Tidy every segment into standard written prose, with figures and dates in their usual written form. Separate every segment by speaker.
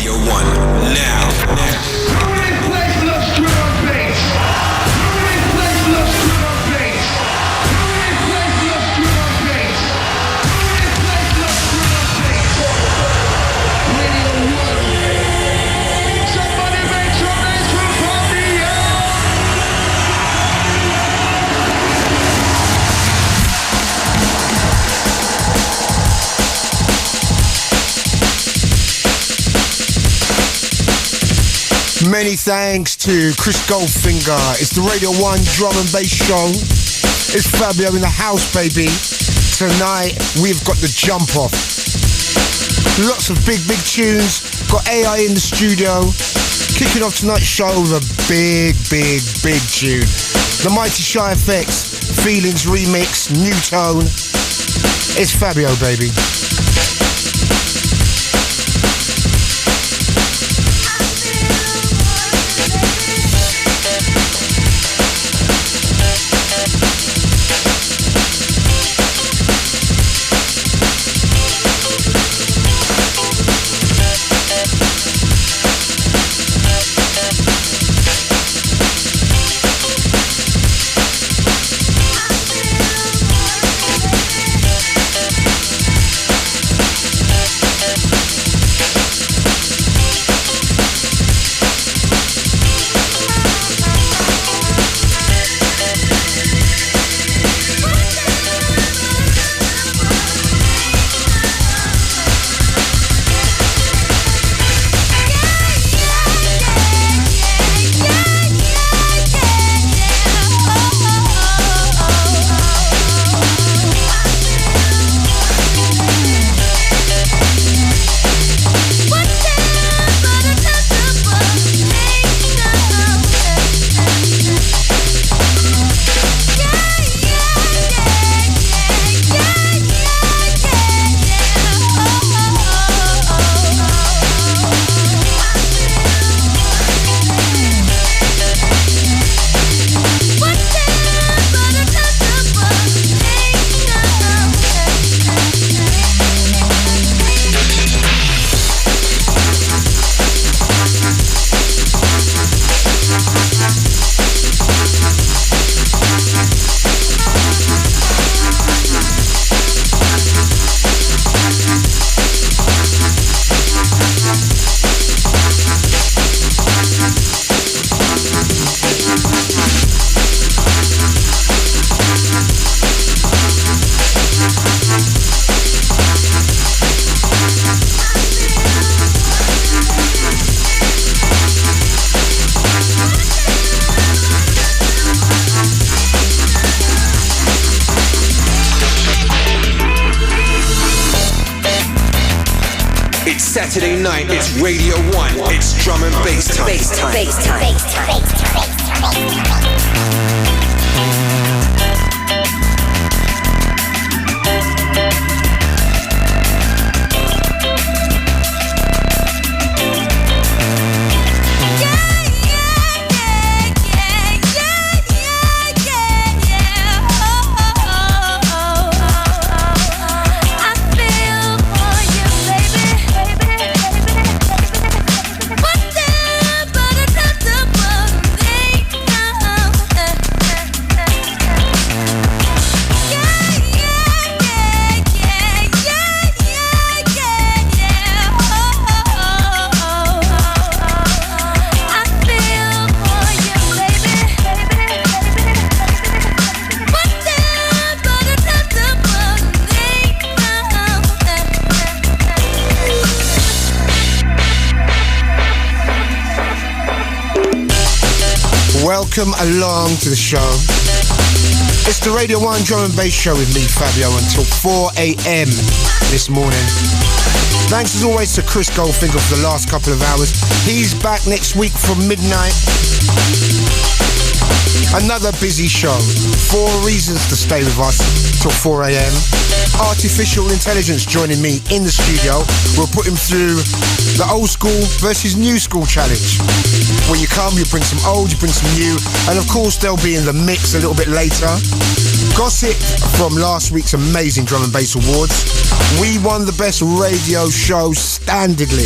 Speaker 1: Radio 1 now.
Speaker 2: Many thanks to Chris Goldfinger. It's the Radio 1 Drum and Bass Show. It's Fabio in the house, baby. Tonight, we've got the jump off. Lots of big tunes. Got AI in the studio. Kicking off tonight's show with a big tune. The Mighty Shy Effects, Feelings remix, New Tone. It's Fabio, baby.
Speaker 1: Saturday night, it's Radio 1. It's drum and bass time. Bass time. Bass time. Bass time. Bass time.
Speaker 2: Welcome along to the show. It's the Radio 1 Drum and Bass Show with me, Fabio, until 4 a.m. this morning. Thanks as always to Chris Goldfinger for the last couple of hours. He's back next week from midnight. Another busy show. 4 reasons to stay with us till 4 a.m. Artificial intelligence joining me in the studio. We'll put him through the old school versus new school challenge. When you come, you bring some old, you bring some new, and of course they'll be in the mix a little bit later. Gossip from last week's amazing Drum and Bass Awards. We won the best radio show standardly.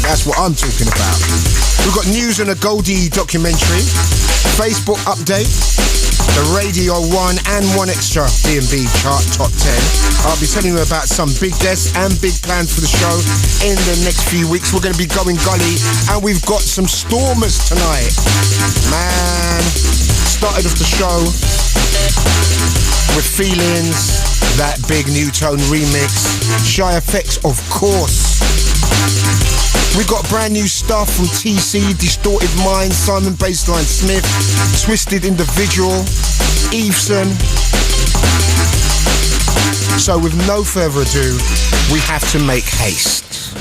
Speaker 2: That's what I'm talking about. We've got news on a Goldie documentary, Facebook update, the Radio 1 and 1 Extra B&B chart top 10. I'll be telling you about some big guests and big plans for the show in the next few weeks. We're going to be going gully, and we've got some stormers tonight. Man, started off the show with Feelings, that big new tone remix, Shy Effects, of course. We got brand new stuff from TC, Distorted Mind, Simon Bassline Smith, Twisted Individual, Eveson. So with no further ado, we have to make haste.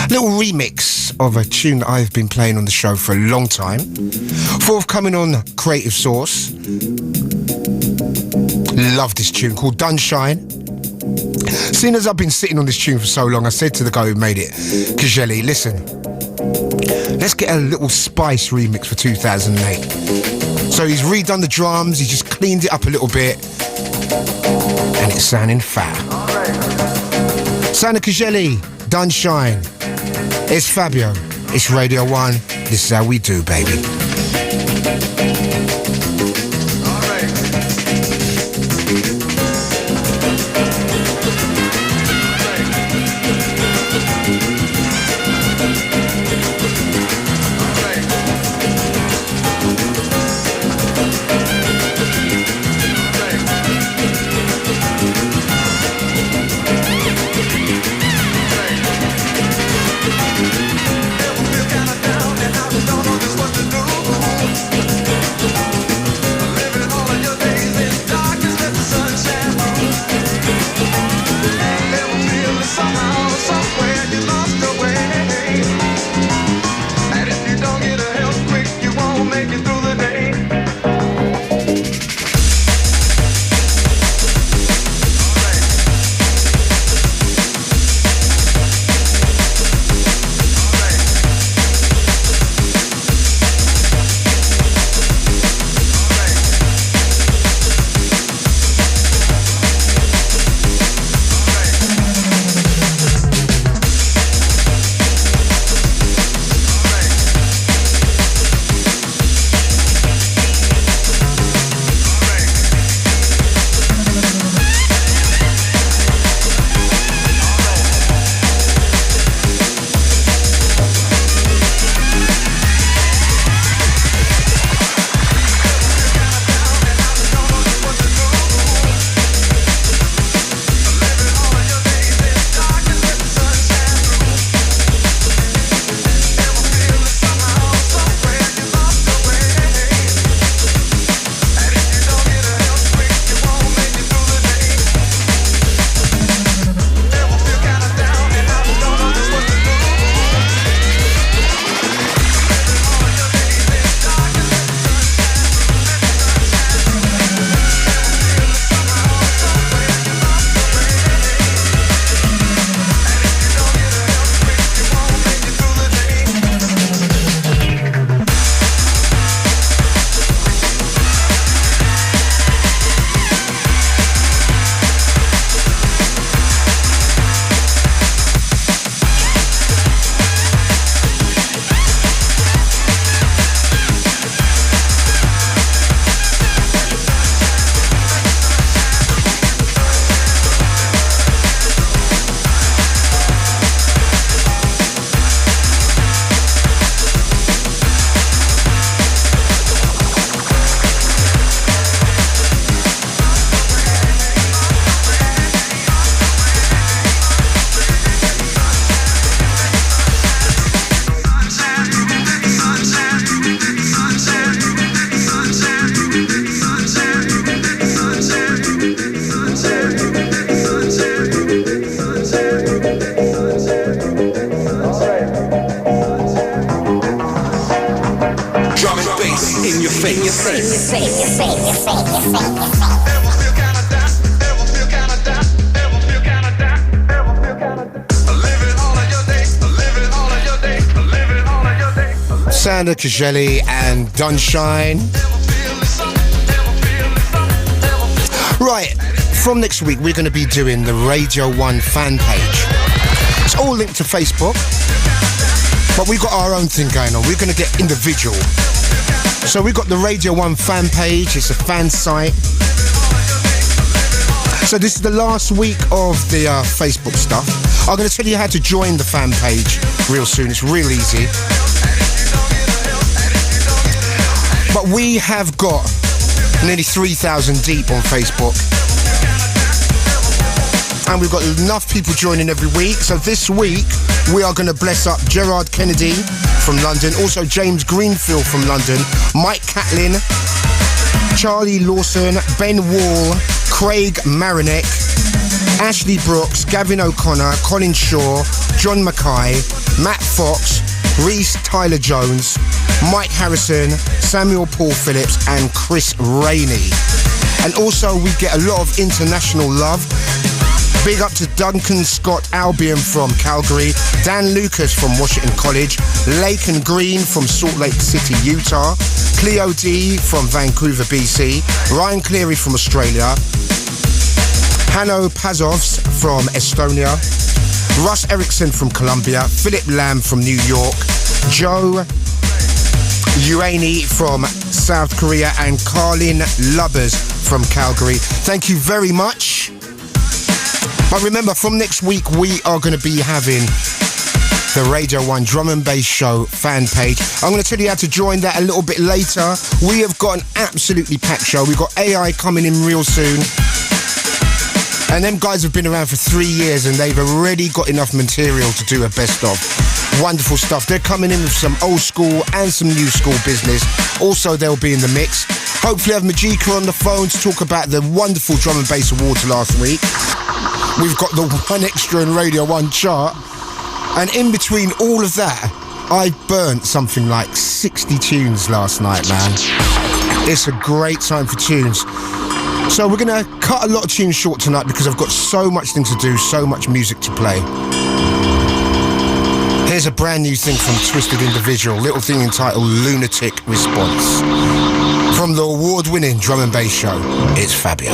Speaker 2: Little remix of a tune that I've been playing on the show for a long time. Forthcoming on Creative Source. Love this tune called Dunnshine. Seeing as I've been sitting on this tune for so long, I said to the guy who made it, Kjell, listen, let's get a little spice remix for 2008. So he's redone the drums, he just cleaned it up a little bit, and it's sounding fat. Sound of Kjell, Dunnshine. It's Fabio, it's Radio 1, this is how we do, baby. Kjell and Dunnshine. Right, from next week we're going to be doing the Radio 1 fan page. It's all linked to Facebook, but we've got our own thing going on. We're going to get individual. So we've got the Radio 1 fan page. It's a fan site. So this is the last week of the Facebook stuff. I'm going to tell you how to join the fan page real soon. It's real easy. But we have got nearly 3,000 deep on Facebook. And we've got enough people joining every week. So this week, we are going to bless up Gerard Kennedy from London, also James Greenfield from London, Mike Catlin, Charlie Lawson, Ben Wall, Craig Marinek, Ashley Brooks, Gavin O'Connor, Colin Shaw, John Mackay, Matt Fox, Reese Tyler Jones, Mike Harrison, Samuel Paul Phillips and Chris Rainey. And also we get a lot of international love. Big up to Duncan Scott Albion from Calgary, Dan Lucas from Washington College, Lake and Green from Salt Lake City, Utah, Cleo D from Vancouver, BC, Ryan Cleary from Australia, Hanno Pazovs from Estonia, Russ Erickson from Colombia, Philip Lamb from New York, Joe Uani from South Korea and Carlin Lubbers from Calgary. Thank you very much. But remember, from next week, we are going to be having the Radio 1 Drum and Bass Show fan page. I'm going to tell you how to join that a little bit later. We have got an absolutely packed show. We've got AI coming in real soon. And them guys have been around for 3 years and they've already got enough material to do a best of. Wonderful stuff. They're coming in with some old school and some new school business. Also, they'll be in the mix. Hopefully, I have Magika on the phone to talk about the wonderful Drum and Bass Awards last week. We've got the 1 extra in Radio 1 chart. And in between all of that, I burnt something like 60 tunes last night, man. It's a great time for tunes. So we're going to cut a lot of tunes short tonight because I've got so much things to do, so much music to play. Here's a brand new thing from Twisted Individual, little thing entitled Lunatic Response. From the award-winning Drum and Bass Show, it's Fabio.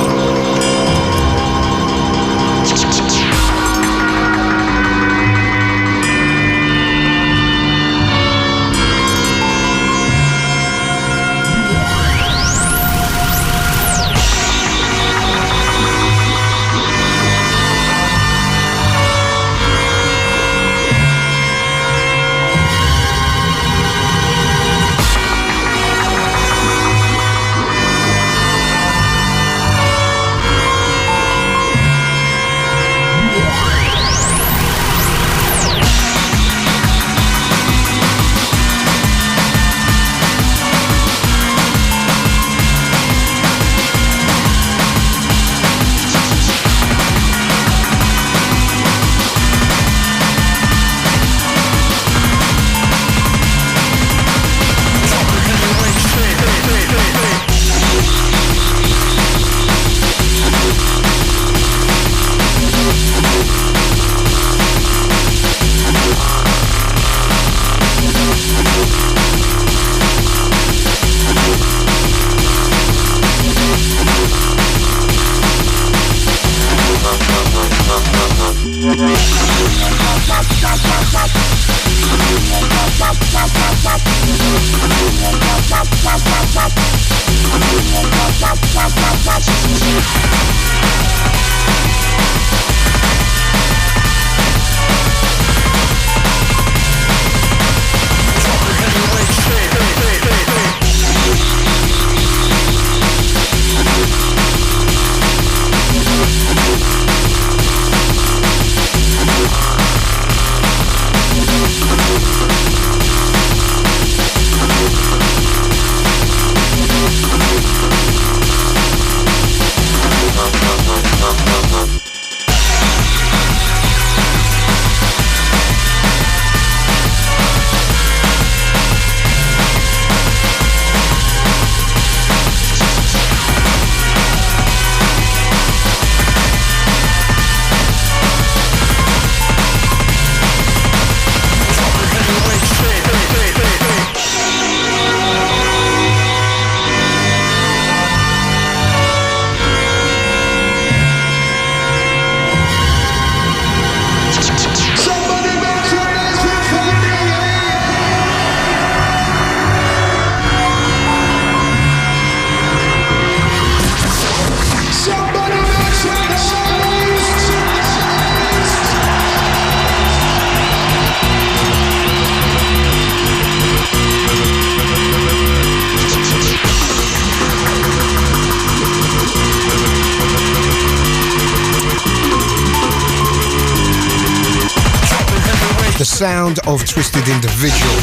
Speaker 2: sound of Twisted Individual.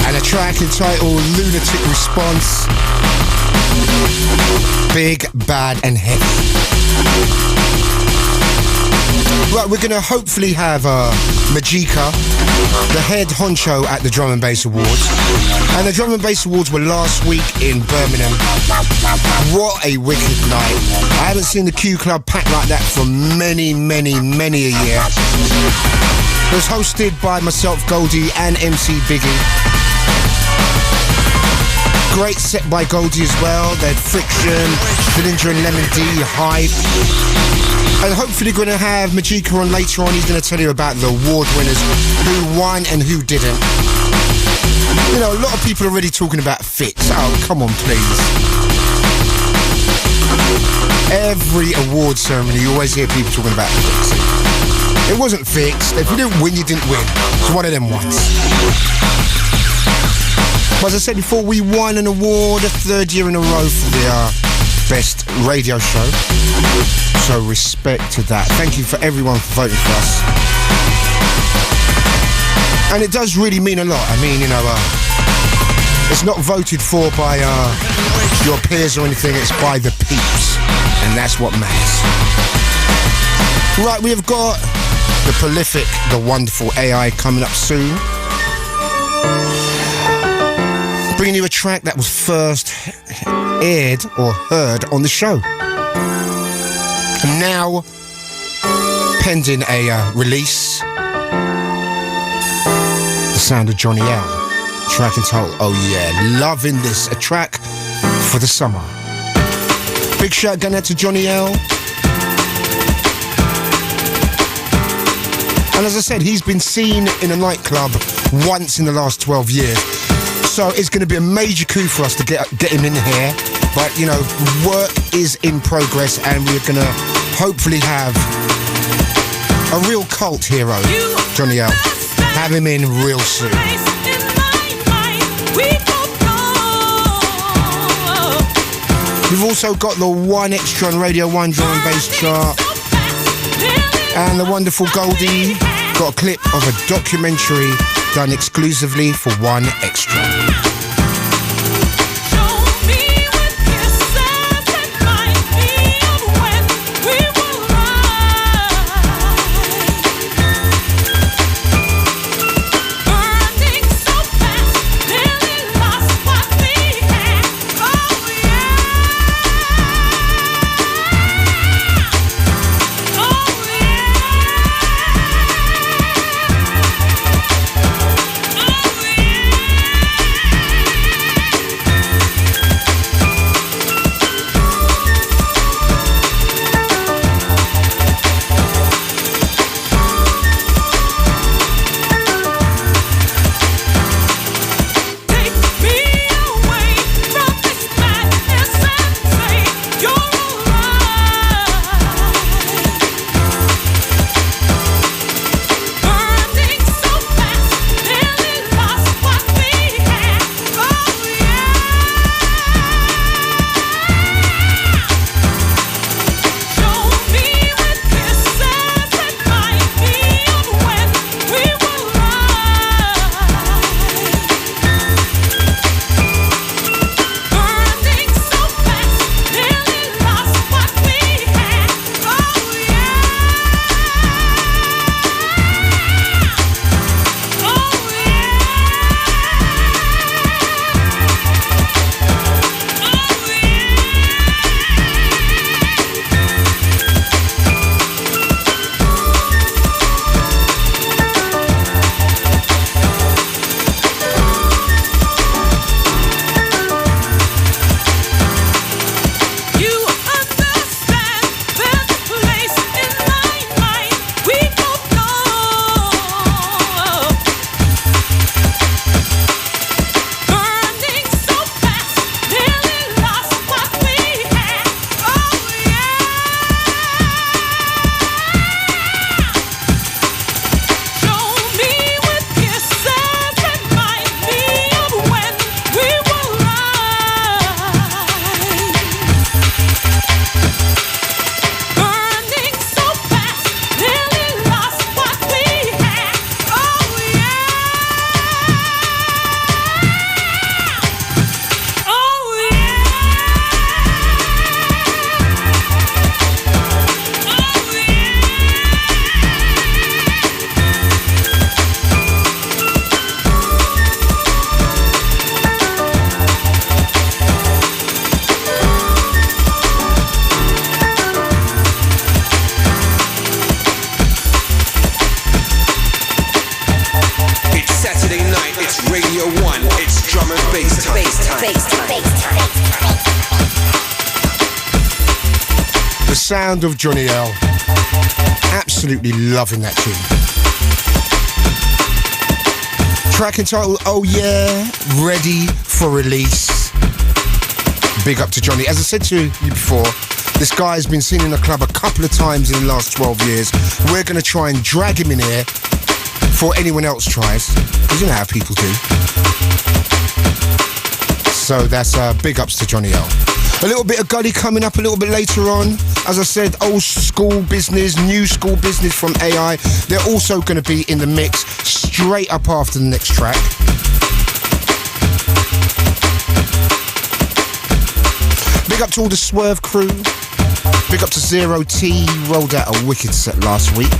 Speaker 2: And a track entitled Lunatic Response. Big, bad and heavy. Right, we're going to hopefully have Magika, the head honcho at the Drum and Bass Awards. And the Drum and Bass Awards were last week in Birmingham. What a wicked night. I haven't seen the Q Club packed like that for many, many, many a year. It was hosted by myself, Goldie, and MC Biggie. Great set by Goldie as well. They had Friction, Dillinja and Lemon D, Hype. And hopefully going to have Magika on later on. He's going to tell you about the award winners, who won and who didn't. You know, a lot of people are already talking about Fix. Oh, come on, please. Every award ceremony, you always hear people talking about Fix. It wasn't Fixed. If you didn't win, you didn't win. It's one of them ones. As I said before, we won an award, a third year in a row for the best radio show. So respect to that. Thank you for everyone for voting for us. And it does really mean a lot. I mean, you know, it's not voted for by your peers or anything. It's by the peeps. And that's what matters. Right, we have got the prolific, the wonderful AI coming up soon. Bringing you a track that was first aired or heard on the show. Now, pending a release, the sound of Jonny L. Track entitled, oh yeah, loving this. A track for the summer. Big shout going out to Jonny L. And as I said, he's been seen in a nightclub once in the last 12 years. So it's going to be a major coup for us to get him in here. But, you know, work is in progress and we're going to hopefully have a real cult hero, Jonny L. Have him in real soon. We've also got the One Extra on Radio 1 Drum and Bass chart. And the wonderful Goldie got a clip of a documentary done exclusively for One Extra. The sound of Jonny L. Absolutely loving that tune. Track entitled Oh Yeah, ready for release. Big up to Jonny. As I said to you before, this guy has been seen in the club a couple of times in the last 12 years. We're going to try and drag him in here before anyone else tries, because you know how people do. So that's big ups to Jonny L. A little bit of Gully coming up a little bit later on. As I said, old school business, new school business from AI. They're also going to be in the mix straight up after the next track. Big up to all the Swerve crew. Big up to Zero T. He rolled out a wicked set last week.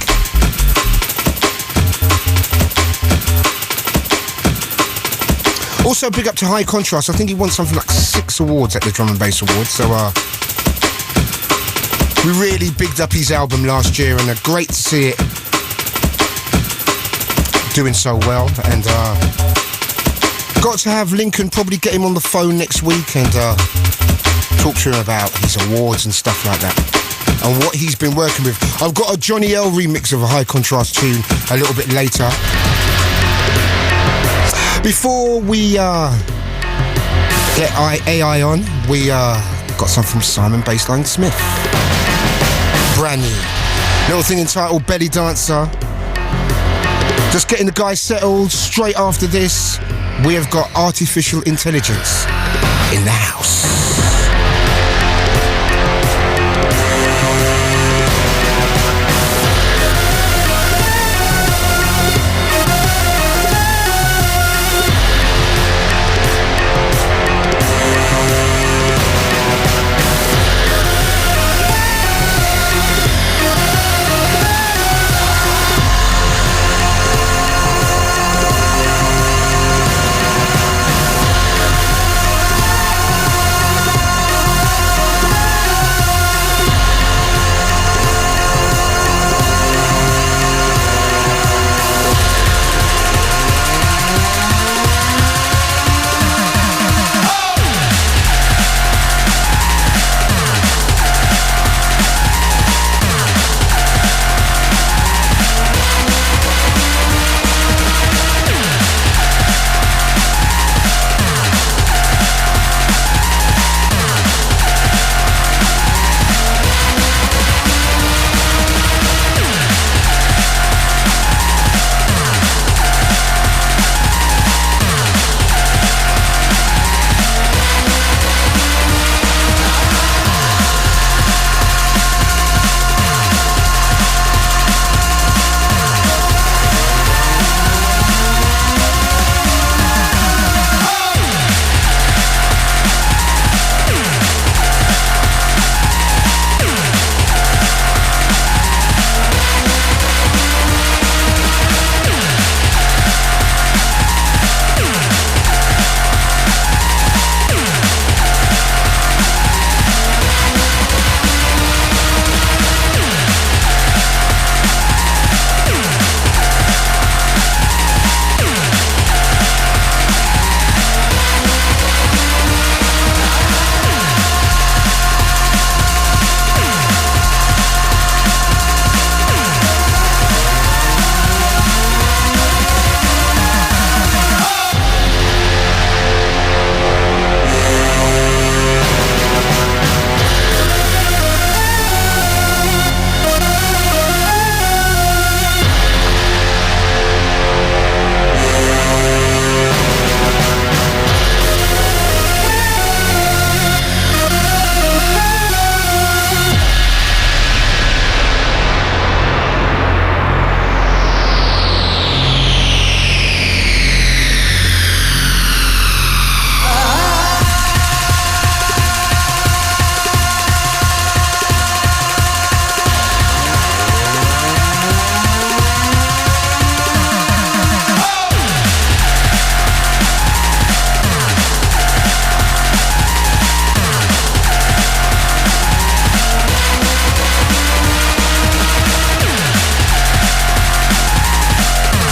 Speaker 2: Also, big up to High Contrast. I think he won something like 6 awards at the Drum and Bass Awards. So, we really bigged up his album last year, and great to see it doing so well. And got to have Lincoln probably get him on the phone next week and talk to him about his awards and stuff like that, and what he's been working with. I've got a Jonny L remix of a High Contrast tune a little bit later. Before we get AI on, we got some from Simon Bassline Smith. Brand new. Little thing entitled Belly Dancer. Just getting the guys settled. Straight after this, we have got Artificial Intelligence in the house.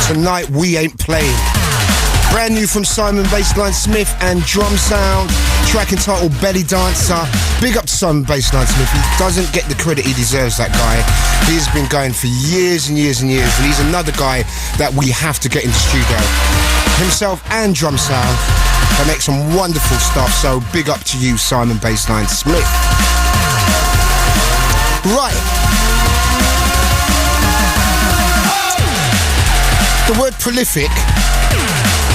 Speaker 2: Tonight we ain't playing. Brand new from Simon Bassline Smith and Drumsound. Track entitled Belly Dancer. Big up to Simon Bassline Smith. He doesn't get the credit he deserves, that guy. He's been going for years and years and years, and he's another guy that we have to get in the studio. Himself and Drumsound. They make some wonderful stuff, so big up to you, Simon Bassline Smith. Right. The word prolific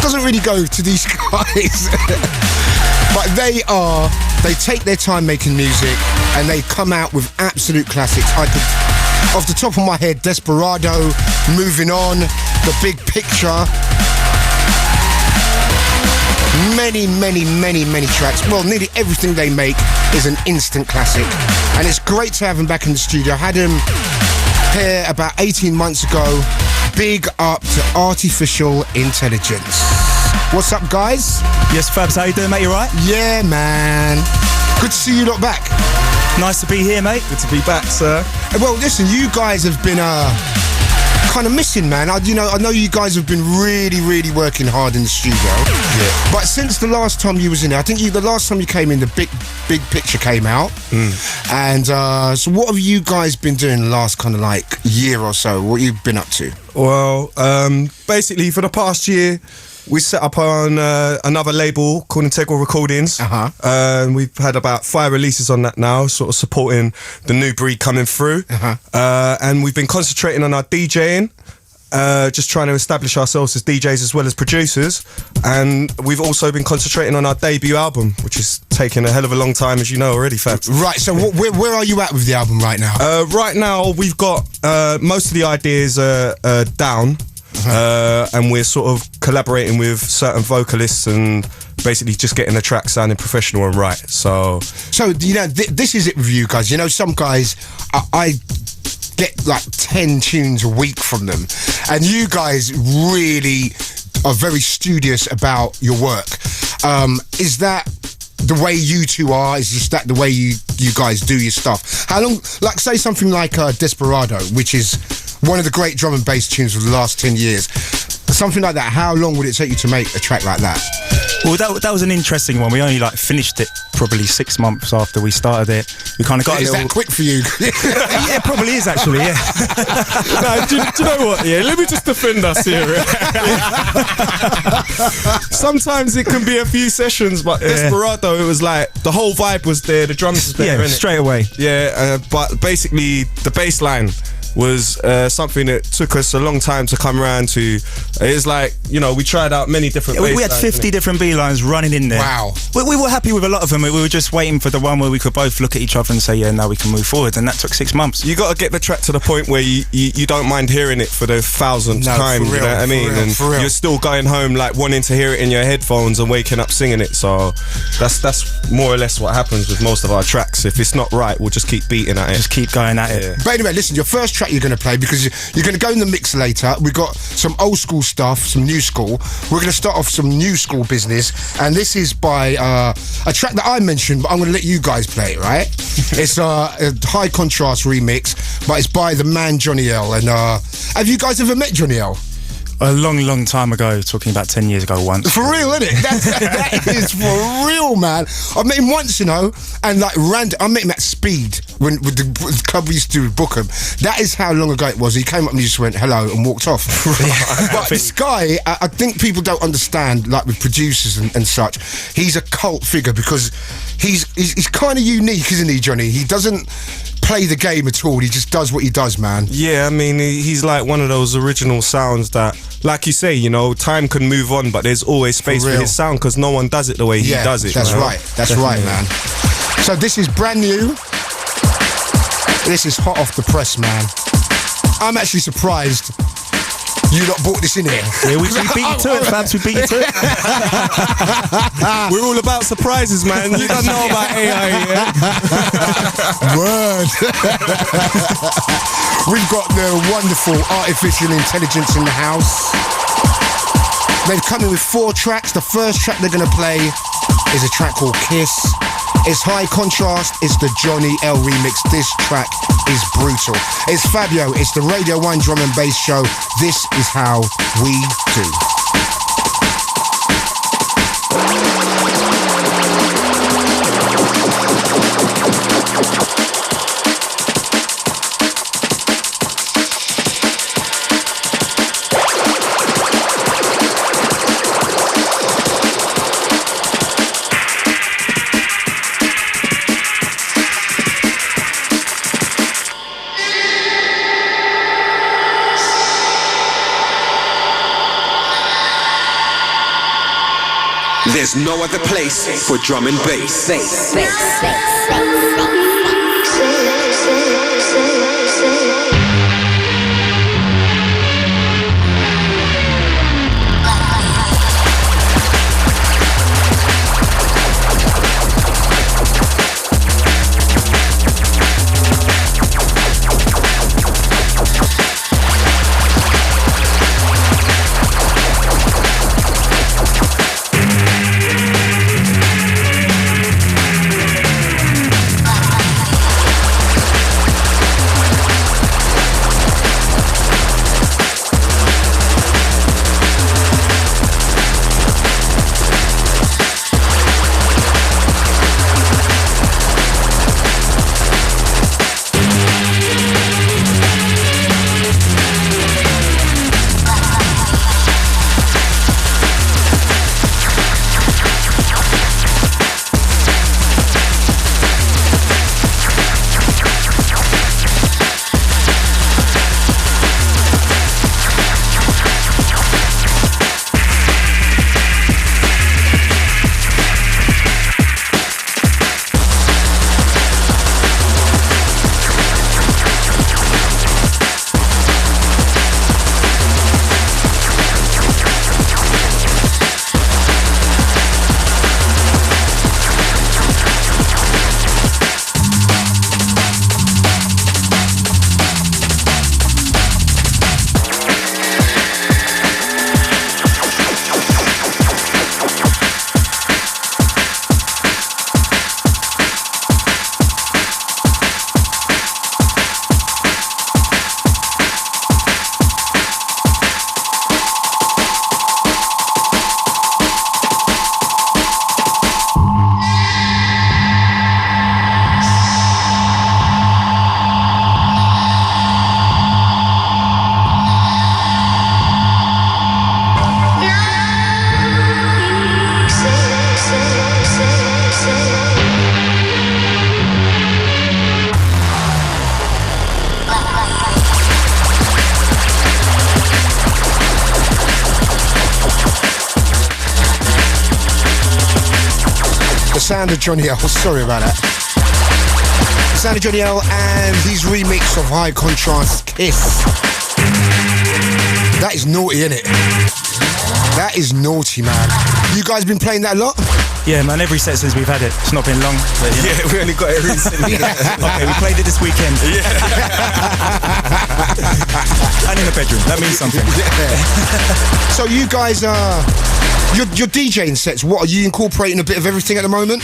Speaker 2: doesn't really go to these guys. But they take their time making music and they come out with absolute classics. I could, off the top of my head, Desperado, Moving On, The Big Picture. Many tracks. Well, nearly everything they make is an instant classic. And it's great to have him back in the studio. I had him here about 18 months ago. Big up to Artificial Intelligence. What's up, guys?
Speaker 3: Yes, Fabs, how you doing, mate? You right?
Speaker 2: Yeah, man. Good to see you lot back.
Speaker 3: Nice to be here, mate. Good to be back, sir.
Speaker 2: Well, listen, you guys have been kind of missing, man. I know you guys have been really working hard in the studio. Yeah. But since the last time you was in there, I think the last time you came in, the big picture came out. And so what have you guys been doing the last kind of like year or so? What you've been up to?
Speaker 4: Well, basically for the past year, we set up on another label called Integral Recordings. We've had about 5 releases on that now, sort of supporting the new breed coming through. And we've been concentrating on our DJing, just trying to establish ourselves as DJs as well as producers. And we've also been concentrating on our debut album, which is taking a hell of a long time, as you know already, Fab.
Speaker 2: Right, so where are you at with the album right now?
Speaker 4: Right now, we've got most of the ideas down. And we're sort of collaborating with certain vocalists and basically just getting the track sounding professional and right. So
Speaker 2: this is it with you guys. You know, some guys, I get like 10 tunes a week from them, and you guys really are very studious about your work. Is that the way you two are? Is just that the way you guys do your stuff? How long, like say something like Desperado, which is one of the great drum and bass tunes of the last 10 years. Something like that, how long would it take you to make a track like that?
Speaker 3: Well, that was an interesting one. We only finished it probably 6 months after we started it. We kind of got
Speaker 2: Is that quick for you?
Speaker 3: Yeah, it probably is actually, yeah.
Speaker 4: No, do you know what? Yeah, let me just defend us here. Sometimes it can be a few sessions, but Desperado, it was like the whole vibe was there, the drums was there,
Speaker 3: yeah, straight away.
Speaker 4: Yeah, but basically the bass line was something that took us a long time to come around to. It's like, you know, we tried out many different bass
Speaker 3: we had 50 different B lines running in there.
Speaker 2: Wow.
Speaker 3: We were happy with a lot of them. We were just waiting for the one where we could both look at each other and say, yeah, now we can move forward. And that took 6 months.
Speaker 4: You got to get the track to the point where you don't mind hearing it for the 1000th time.
Speaker 2: For real,
Speaker 4: you know what I mean? And you're still going home like wanting to hear it in your headphones and waking up singing it. So that's more or less what happens with most of our tracks. If it's not right, we'll just keep beating at it.
Speaker 3: Just keep going at it.
Speaker 2: But anyway, listen, your first track you're going to play, because you're going to go in the mix later. We've got some old school stuff, some new school. We're going to start off some new school business, and this is by a track that I mentioned, but I'm going to let you guys play it, right? It's a high contrast remix, but it's by the man Jonny. And have you guys ever met Jonny?
Speaker 3: A long time ago, talking about 10 years ago once.
Speaker 2: For real, isn't it? That is for real, man. I met him once, you know, and like I met him at Speed with the club we used to book him. That is how long ago it was. He came up and he just went hello and walked off. But this guy, I think people don't understand, like with producers and such, he's a cult figure because he's kind of unique, isn't he, Jonny? He doesn't play the game at all. He just does what he does, man.
Speaker 4: Yeah, I mean, he's like one of those original sounds that, like you say, you know, time can move on, but there's always space for his sound because no one does it the way he does it.
Speaker 2: That's right. That's right, man. So this is brand new. This is hot off the press, man. I'm actually surprised you lot brought this in here.
Speaker 3: Yeah, we beat you to it, Fabs. We beat you to it.
Speaker 4: We're all about surprises, man. You don't know about AI yet.
Speaker 2: Word. We've got the wonderful artificial intelligence in the house. They've come in with 4 tracks. The first track they're going to play is a track called Kiss. It's high contrast. It's the Jonny L remix. This track is brutal. It's Fabio. It's the Radio 1 Drum and Bass Show. This is how we do.
Speaker 1: There's no other place for drum and bass.
Speaker 2: Sound of Jonny L. Sorry about that. The sound of Jonny L and his remix of High Contrast Kiss. That is naughty, innit? That is naughty, man. You guys been playing that a lot?
Speaker 3: Yeah, man, every set since we've had it. It's not been long. But
Speaker 4: Yeah, we only got it recently.
Speaker 3: Okay, we played it this weekend. And in the bedroom. That means something.
Speaker 2: So you guys are... Your DJing sets, what, are you incorporating a bit of everything at the moment?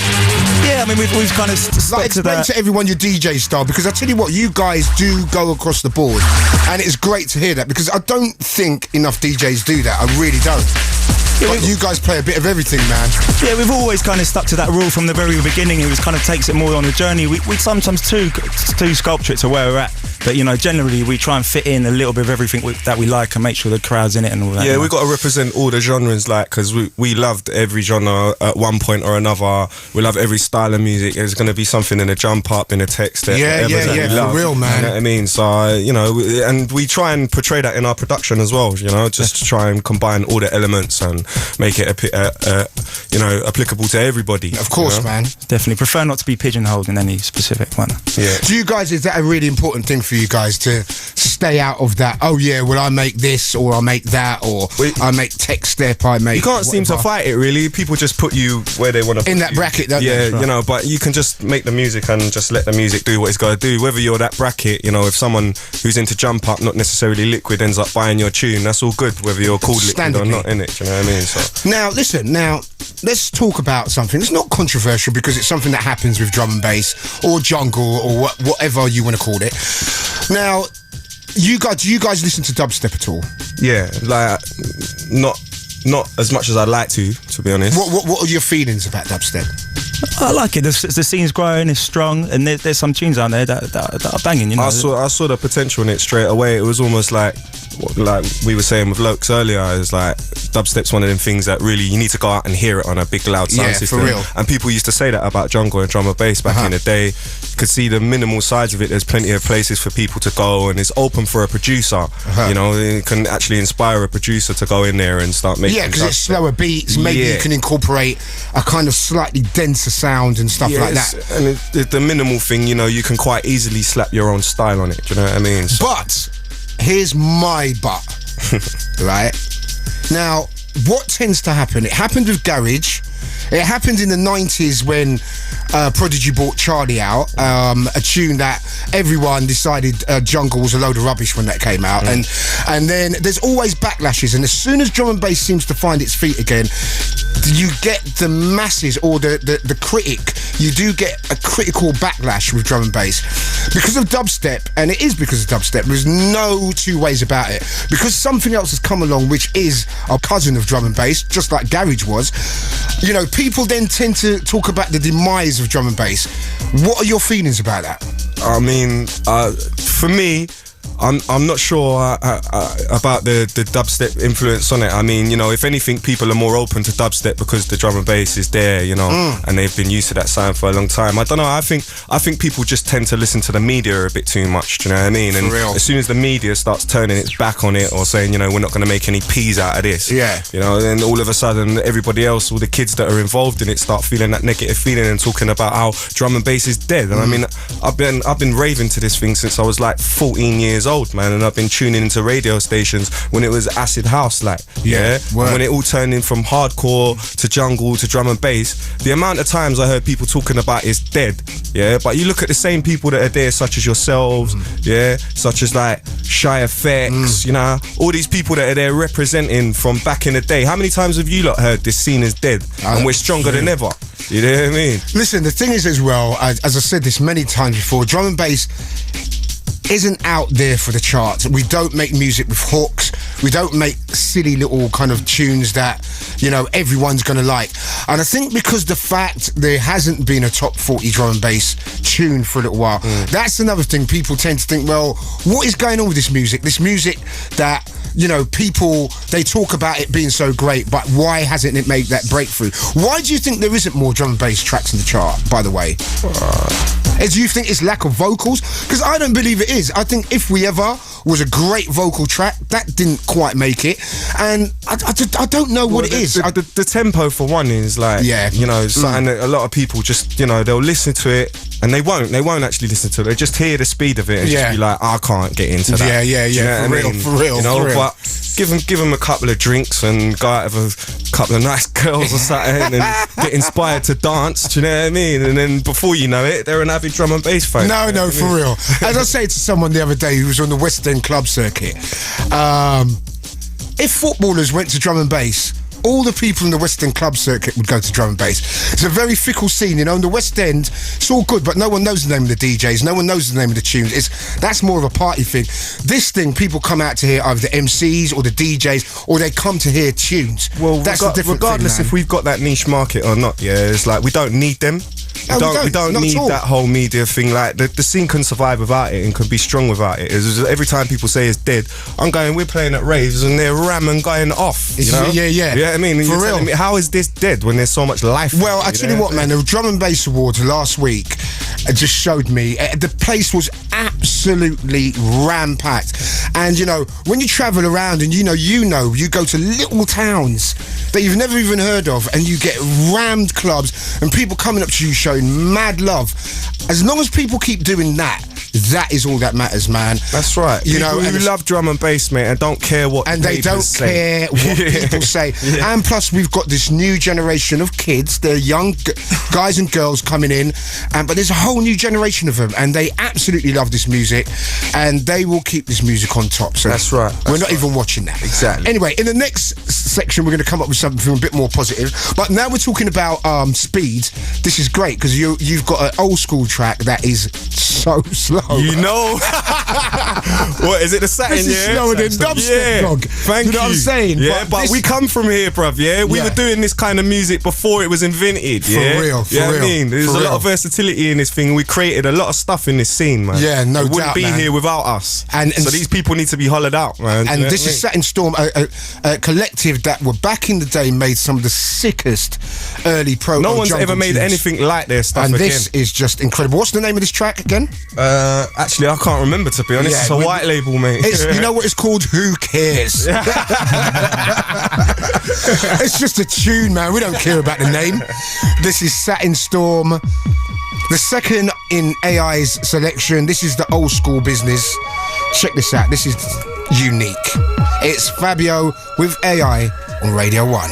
Speaker 3: Yeah, I mean, we've kind of stuck
Speaker 2: Like,
Speaker 3: to
Speaker 2: explain
Speaker 3: that.
Speaker 2: to everyone your DJ style, because I tell you what, you guys do go across the board, and it's great to hear that, because I don't think enough DJs do that. I really don't. But you guys play a bit of everything, man.
Speaker 3: Yeah, we've always kind of stuck to that rule from the very beginning. It was kind of takes it more on the journey. We sometimes too sculpture it to where we're at. But, you know, generally we try and fit in a little bit of everything that we like and make sure the crowd's in it and all that.
Speaker 4: Yeah, we got to represent all the genres, like, because we loved every genre at one point or another. We love every style of music. There's going to be something in a jump up, in a text.
Speaker 2: Yeah, for real, man.
Speaker 4: You know what I mean? So, you know, and we try and portray that in our production as well, you know, just to try and combine all the elements and make it, you know, applicable to everybody.
Speaker 2: Of course,
Speaker 4: you know?
Speaker 2: man.
Speaker 3: Definitely. Prefer not to be pigeonholed in any specific one.
Speaker 4: Yeah.
Speaker 2: Do you guys, is that a really important thing for you guys to stay out of that? Oh yeah, well I make this or I make that or I make tech step, I make...
Speaker 4: You can't seem to fight it really. People just put you where they want to put
Speaker 2: in that
Speaker 4: you.
Speaker 2: bracket, don't
Speaker 4: yeah,
Speaker 2: they?
Speaker 4: you know, but you can just make the music and just let the music do what it's got to do. Whether you're that bracket, you know, if someone who's into jump up, not necessarily liquid, ends up buying your tune, that's all good, whether you're called liquid or not, innit? You know what I mean? So
Speaker 2: now listen, let's talk about something. It's not controversial because it's something that happens with drum and bass or jungle or whatever you want to call it. Now, do you guys listen to dubstep at all?
Speaker 4: yeah, like not as much as I'd like to be honest.
Speaker 2: What are your feelings about dubstep?
Speaker 3: I like it. The scene's growing, it's strong, and there's some tunes out there that are banging. You know,
Speaker 4: I saw the potential in it straight away. It was almost like like we were saying with Lokes earlier, is like dubstep's one of them things that really you need to go out and hear it on a big loud sound system.
Speaker 2: For real.
Speaker 4: And people used to say that about jungle and drum and bass back in the day. You could see the minimal sides of it. There's plenty of places for people to go, and it's open for a producer. You know, it can actually inspire a producer to go in there and start making.
Speaker 2: Yeah, because it's slower beats. Maybe you can incorporate a kind of slightly denser sound and stuff like that.
Speaker 4: And the minimal thing, you know, you can quite easily slap your own style on it. Do you know what I mean? So,
Speaker 2: but here's my but. Right now, what tends to happen? It happened with garage. It happened in the 90s when Prodigy brought Charlie out, a tune that everyone decided jungle was a load of rubbish when that came out. And then there's always backlashes, and as soon as drum and bass seems to find its feet again, you get the masses or the critic. You do get a critical backlash with drum and bass because of dubstep, and it is because of dubstep. There's no two ways about it, because something else has come along which is a cousin of drum and bass, just like garage was. You know, people then tend to talk about the demise of drum and bass. What are your feelings about that?
Speaker 4: I mean, for me, I'm not sure about the dubstep influence on it. I mean, you know, if anything, people are more open to dubstep because the drum and bass is there, you know, and they've been used to that sound for a long time. I don't know. I think people just tend to listen to the media a bit too much. Do you know what I mean? And as soon as the media starts turning its back on it or saying, you know, we're not going to make any peas out of this, you know, then all of a sudden everybody else, all the kids that are involved in it, start feeling that negative feeling and talking about how drum and bass is dead. And I mean, I've been raving to this thing since I was like 14 years old, man, and I've been tuning into radio stations when it was acid house, like, when it all turned in from hardcore to jungle to drum and bass. The amount of times I heard people talking about it's dead, but you look at the same people that are there, such as yourselves, such as like Shy Effects, you know, all these people that are there representing from back in the day. How many times have you lot heard this scene is dead and we're stronger than ever? You know what I mean?
Speaker 2: Listen, the thing is as well, as I said this many times before, drum and bass isn't out there for the charts. We don't make music with hooks. We don't make silly little kind of tunes that, you know, everyone's gonna like. And I think because the fact there hasn't been a top 40 drum and bass tune for a little while, that's another thing. People tend to think, well, what is going on with this music? This music that, you know, people, they talk about it being so great, but why hasn't it made that breakthrough? Why do you think there isn't more drum and bass tracks in the chart, by the way? Do you think it's lack of vocals? Because I don't believe it is. I think If We Ever was a great vocal track. That didn't quite make it. And I don't know what it is.
Speaker 4: The tempo, for one, is like, you know, something that a lot of people just, you know, they'll listen to it and they won't actually listen to it. They just hear the speed of it and just be like, I can't get into that.
Speaker 2: For real.
Speaker 4: You know, but give them a couple of drinks and go out with a couple of nice girls or something and get inspired to dance. Do you know what I mean? And then before you know it, they're an avid drum and bass fan.
Speaker 2: No, for real. As I said to someone the other day who was on the West End club circuit, if footballers went to drum and bass, all the people in the West End club circuit would go to drum and bass. It's a very fickle scene, you know. In the West End, it's all good, but no one knows the name of the DJs. No one knows the name of the tunes. That's more of a party thing. This thing, people come out to hear either the MCs or the DJs, or they come to hear tunes.
Speaker 4: Well,
Speaker 2: that's the different
Speaker 4: regardless
Speaker 2: thing,
Speaker 4: if we've got that niche market or not, it's like we don't need them. We don't need that whole media thing. Like the scene can survive without it and can be strong without it. It's just, every time people say it's dead, we're playing at raves and they're ramming going off. You know?
Speaker 2: Yeah.
Speaker 4: You know what I mean? And
Speaker 2: For
Speaker 4: you're
Speaker 2: real.
Speaker 4: Me, how is this dead when there's so much life?
Speaker 2: Well, I tell you what, man, the Drum and Bass Awards last week just showed me the place was absolutely ram-packed. And, you know, when you travel around and you go to little towns that you've never even heard of and you get rammed clubs and people coming up to you showing mad love. As long as people keep doing that is all that matters, man.
Speaker 4: That's right.
Speaker 2: You
Speaker 4: people
Speaker 2: know,
Speaker 4: who love drum and bass, mate, and don't care what
Speaker 2: they don't care what people say. And plus, we've got this new generation of kids. They're young guys and girls coming in, but there's a whole new generation of them, and they absolutely love this music, and they will keep this music on top. So
Speaker 4: that's right.
Speaker 2: We're not even watching that.
Speaker 4: Exactly.
Speaker 2: Anyway, in the next section, we're going to come up with something a bit more positive. But now we're talking about speed. This is great because you've got an old school track that is so slow.
Speaker 4: You know. What is it? The Satin?
Speaker 2: This is slower than dubstep, dog.
Speaker 4: Thank you.
Speaker 2: You know what I'm saying?
Speaker 4: Yeah, but we come from here, bruv. Yeah, we were doing this kind of music before before it was invented.
Speaker 2: For
Speaker 4: Yeah?
Speaker 2: real, for
Speaker 4: You know what
Speaker 2: real,
Speaker 4: I mean? There's
Speaker 2: for
Speaker 4: a lot
Speaker 2: real.
Speaker 4: of versatility in this thing. We created a lot of stuff in this scene, man.
Speaker 2: Yeah, no
Speaker 4: it wouldn't
Speaker 2: doubt,
Speaker 4: be
Speaker 2: man.
Speaker 4: here without us.
Speaker 2: And
Speaker 4: so these people need to be hollowed out, man.
Speaker 2: And
Speaker 4: You know
Speaker 2: this
Speaker 4: what I
Speaker 2: is
Speaker 4: mean?
Speaker 2: Satin Storm, a collective that were back in the day made some of the sickest early pro.
Speaker 4: No one's ever made anything like their stuff
Speaker 2: And
Speaker 4: again.
Speaker 2: this is just incredible. What's the name of this track again?
Speaker 4: Actually, I can't remember, to be honest.
Speaker 2: Yeah,
Speaker 4: It's a white label, mate.
Speaker 2: It's, you know what it's called? Who cares? It's just a tune, man. We don't care about the name. This is Satin Storm, the second in AI's selection. This is the old school business. Check this out. This is unique. It's Fabio with AI on Radio 1.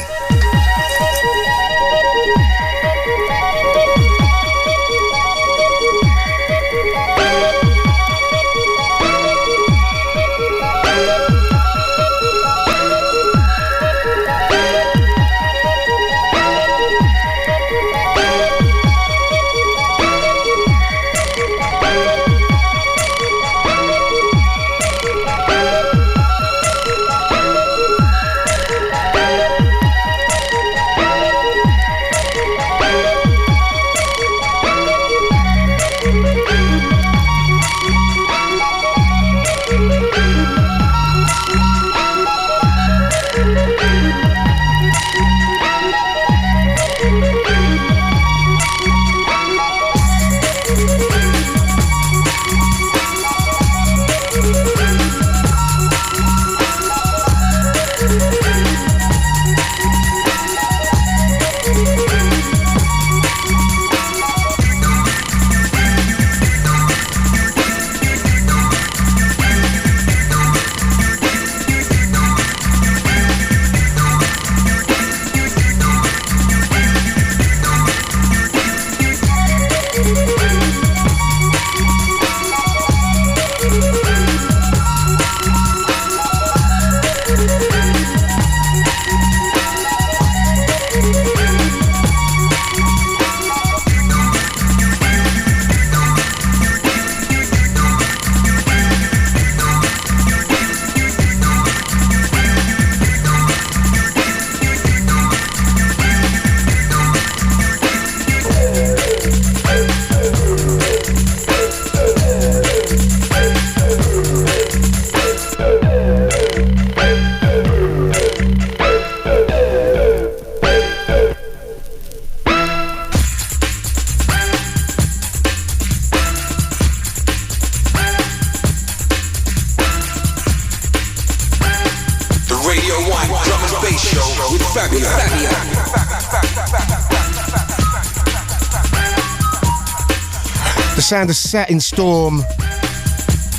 Speaker 2: The sound of Satin Storm,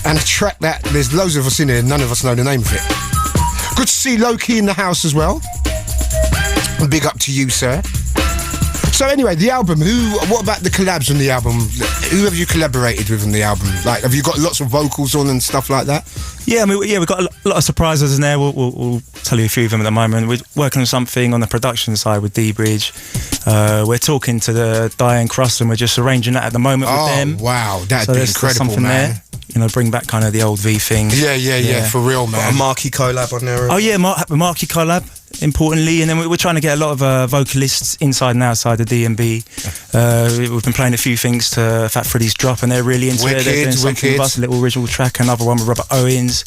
Speaker 2: and a track that there's loads of us in here, none of us know the name of it. Good to see Lowkey in the house as well. And big up to you, sir. So anyway, the album, what about the collabs on the album? Who have you collaborated with on the album? Like, have you got lots of vocals on and stuff like that?
Speaker 3: Yeah, I mean, we've got a lot of surprises in there. We'll tell you a few of them at the moment. We're working on something on the production side with D-Bridge. We're talking to the Diane Cross, and we're just arranging that at the moment with them.
Speaker 2: Oh, wow, that'd
Speaker 3: so
Speaker 2: be
Speaker 3: there's
Speaker 2: incredible,
Speaker 3: something
Speaker 2: man.
Speaker 3: there. You know, bring back kind of the old V thing.
Speaker 2: Yeah, for real, man.
Speaker 4: Got a Marky collab on there.
Speaker 3: Oh yeah, Marky collab, importantly, and then we're trying to get a lot of vocalists inside and outside the D&B. We've been playing a few things to Fat Freddy's Drop, and they're really into it. They're doing something with us, a little original track, another one with Robert Owens.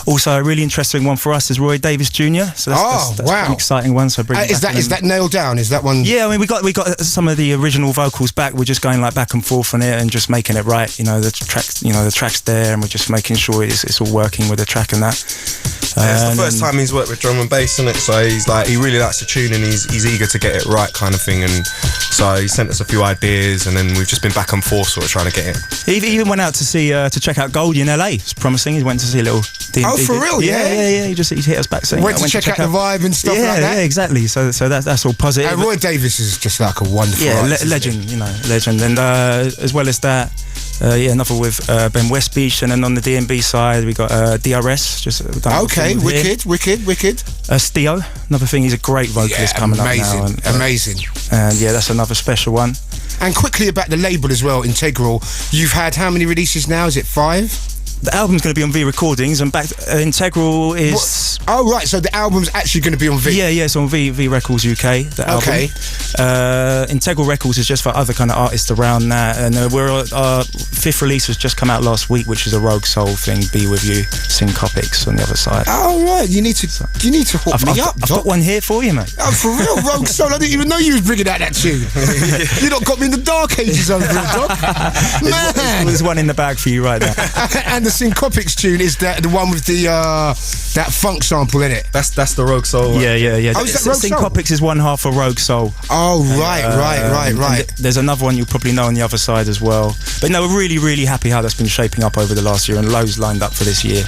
Speaker 3: Also, a really interesting one for us is Roy Davis Jr. So that's
Speaker 2: wow,
Speaker 3: an exciting one. So
Speaker 2: is that nailed down? Is that one?
Speaker 3: Yeah, I mean, we got some of the original vocals back. We're just going like back and forth on it and just making it right. You know, the track's there, and we're just making sure it's all working with the track and that.
Speaker 4: It's the first time he's worked with drum and bass, isn't it? So he really likes the tune, and he's eager to get it right, kind of thing. And so he sent us a few ideas, and then we've just been back and forth, sort of trying to get it.
Speaker 3: He even went out to check out Goldie in LA. It's promising. He went to see a little.
Speaker 2: Oh, for real?
Speaker 3: Yeah. He hit us back saying.
Speaker 2: Went to check out the vibe and stuff like that.
Speaker 3: Yeah, exactly. So that's all positive.
Speaker 2: And Roy Davis is just like a wonderful artist,
Speaker 3: legend. You know, legend. And as well as that. Another with Ben West Beach, and then on the D&B side we got DRS.
Speaker 2: Okay, wicked.
Speaker 3: Stio, another thing. He's a great vocalist coming up now.
Speaker 2: Amazing.
Speaker 3: And yeah, that's another special one.
Speaker 2: And quickly about the label as well, Integral. You've had how many releases now? Is it 5?
Speaker 3: The album's going to be on V Recordings, and Integral is.
Speaker 2: Oh right, so the album's actually going to be on V.
Speaker 3: Yeah, it's on V Records UK. The album.
Speaker 2: Okay.
Speaker 3: Integral Records is just for other kind of artists around that, and our 5th release has just come out last week, which is a Rogue Soul thing. Be With You, Syncopics on the other side.
Speaker 2: Oh right, you need to hook me up.
Speaker 3: I've got one here for you, mate.
Speaker 2: Oh, for real, Rogue Soul. I didn't even know you was bringing out that tune. You not got me in the dark ages over here, dog. Man,
Speaker 3: there's one in the bag for you right there.
Speaker 2: And the Syncopics tune is the one with the that funk sample in it.
Speaker 4: That's the Rogue Soul one.
Speaker 3: Yeah.
Speaker 2: Oh, is that Rogue Soul?
Speaker 3: Syncopics is one half of Rogue Soul.
Speaker 2: Oh right.
Speaker 3: There's another one you'll probably know on the other side as well. But no, we're really, really happy how that's been shaping up over the last year, and loads lined up for this year.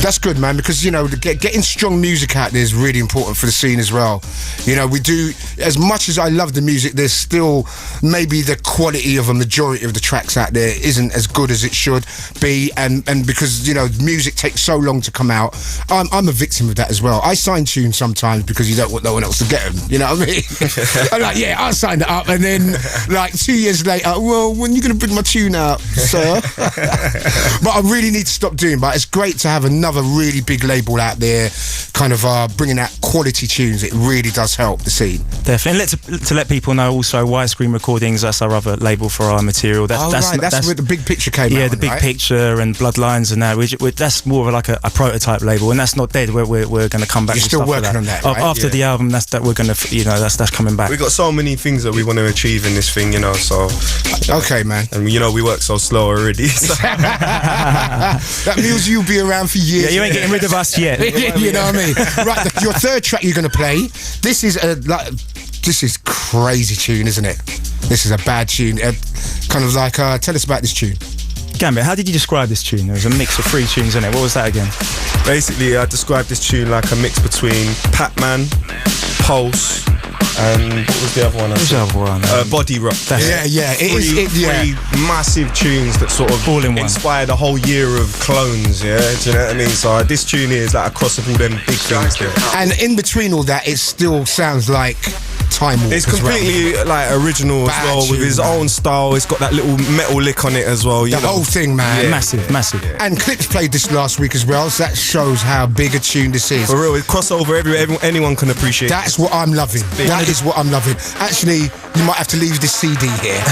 Speaker 2: That's good, man, because getting strong music out there is really important for the scene as well. We do, as much as I love the music, there's still maybe the quality of a majority of the tracks out there isn't as good as it should be, and because music takes so long to come out, I'm a victim of that as well. I sign tunes sometimes because you don't want no one else to get them. You know what I mean? I'm like, yeah, I signed it up, and then like 2 years later, well, when are you going to bring my tune out, sir? But I really need to stop doing. But it's great to have another really big label out there, kind of bringing out quality tunes. It really does help the scene.
Speaker 3: Definitely. To let people know also, Widescreen Recordings, that's our other label for our material.
Speaker 2: That's where the Big Picture came out.
Speaker 3: Yeah, the Big Picture and Bloodlines and that. That's more of like a prototype label, and that's not dead. We're going to come back.
Speaker 2: You're still working on that, right?
Speaker 3: After the album, that's we're going to, that's coming back.
Speaker 4: We've got so many things that we want to achieve in this thing, so.
Speaker 2: Okay, man.
Speaker 4: And we work so slow already. So.
Speaker 2: That means you'll be around for years.
Speaker 3: Yeah, you ain't getting rid of us yet.
Speaker 2: You know what I mean? Right, your third track you're going to play. This is crazy tune, isn't it? This is a bad tune. Kind of like, tell us about this tune.
Speaker 3: Gambit, how did you describe this tune? There was a mix of 3 tunes in it. What was that again?
Speaker 4: Basically, I described this tune like a mix between Pac-Man, Pulse, and what was the other one?
Speaker 3: What was the other one?
Speaker 4: Body Rock.
Speaker 2: Yeah.
Speaker 4: Three massive tunes that sort of
Speaker 3: all in one.
Speaker 4: Inspired a whole year of clones, yeah? Do you know what I mean? So this tune here is like a cross of all them big things there.
Speaker 2: And in between all that, it still sounds like Timewarp.
Speaker 4: It's completely like original as well, with his own style. It's got that little metal lick on it as well.
Speaker 2: The whole thing, man.
Speaker 3: Yeah. Massive.
Speaker 2: Yeah. And Clips played this last week as well, so that shows how big a tune this is.
Speaker 4: For real, it's crossover everywhere. Anyone can appreciate.
Speaker 2: That's what I'm loving. That is what I'm loving. Actually, you might have to leave this CD here.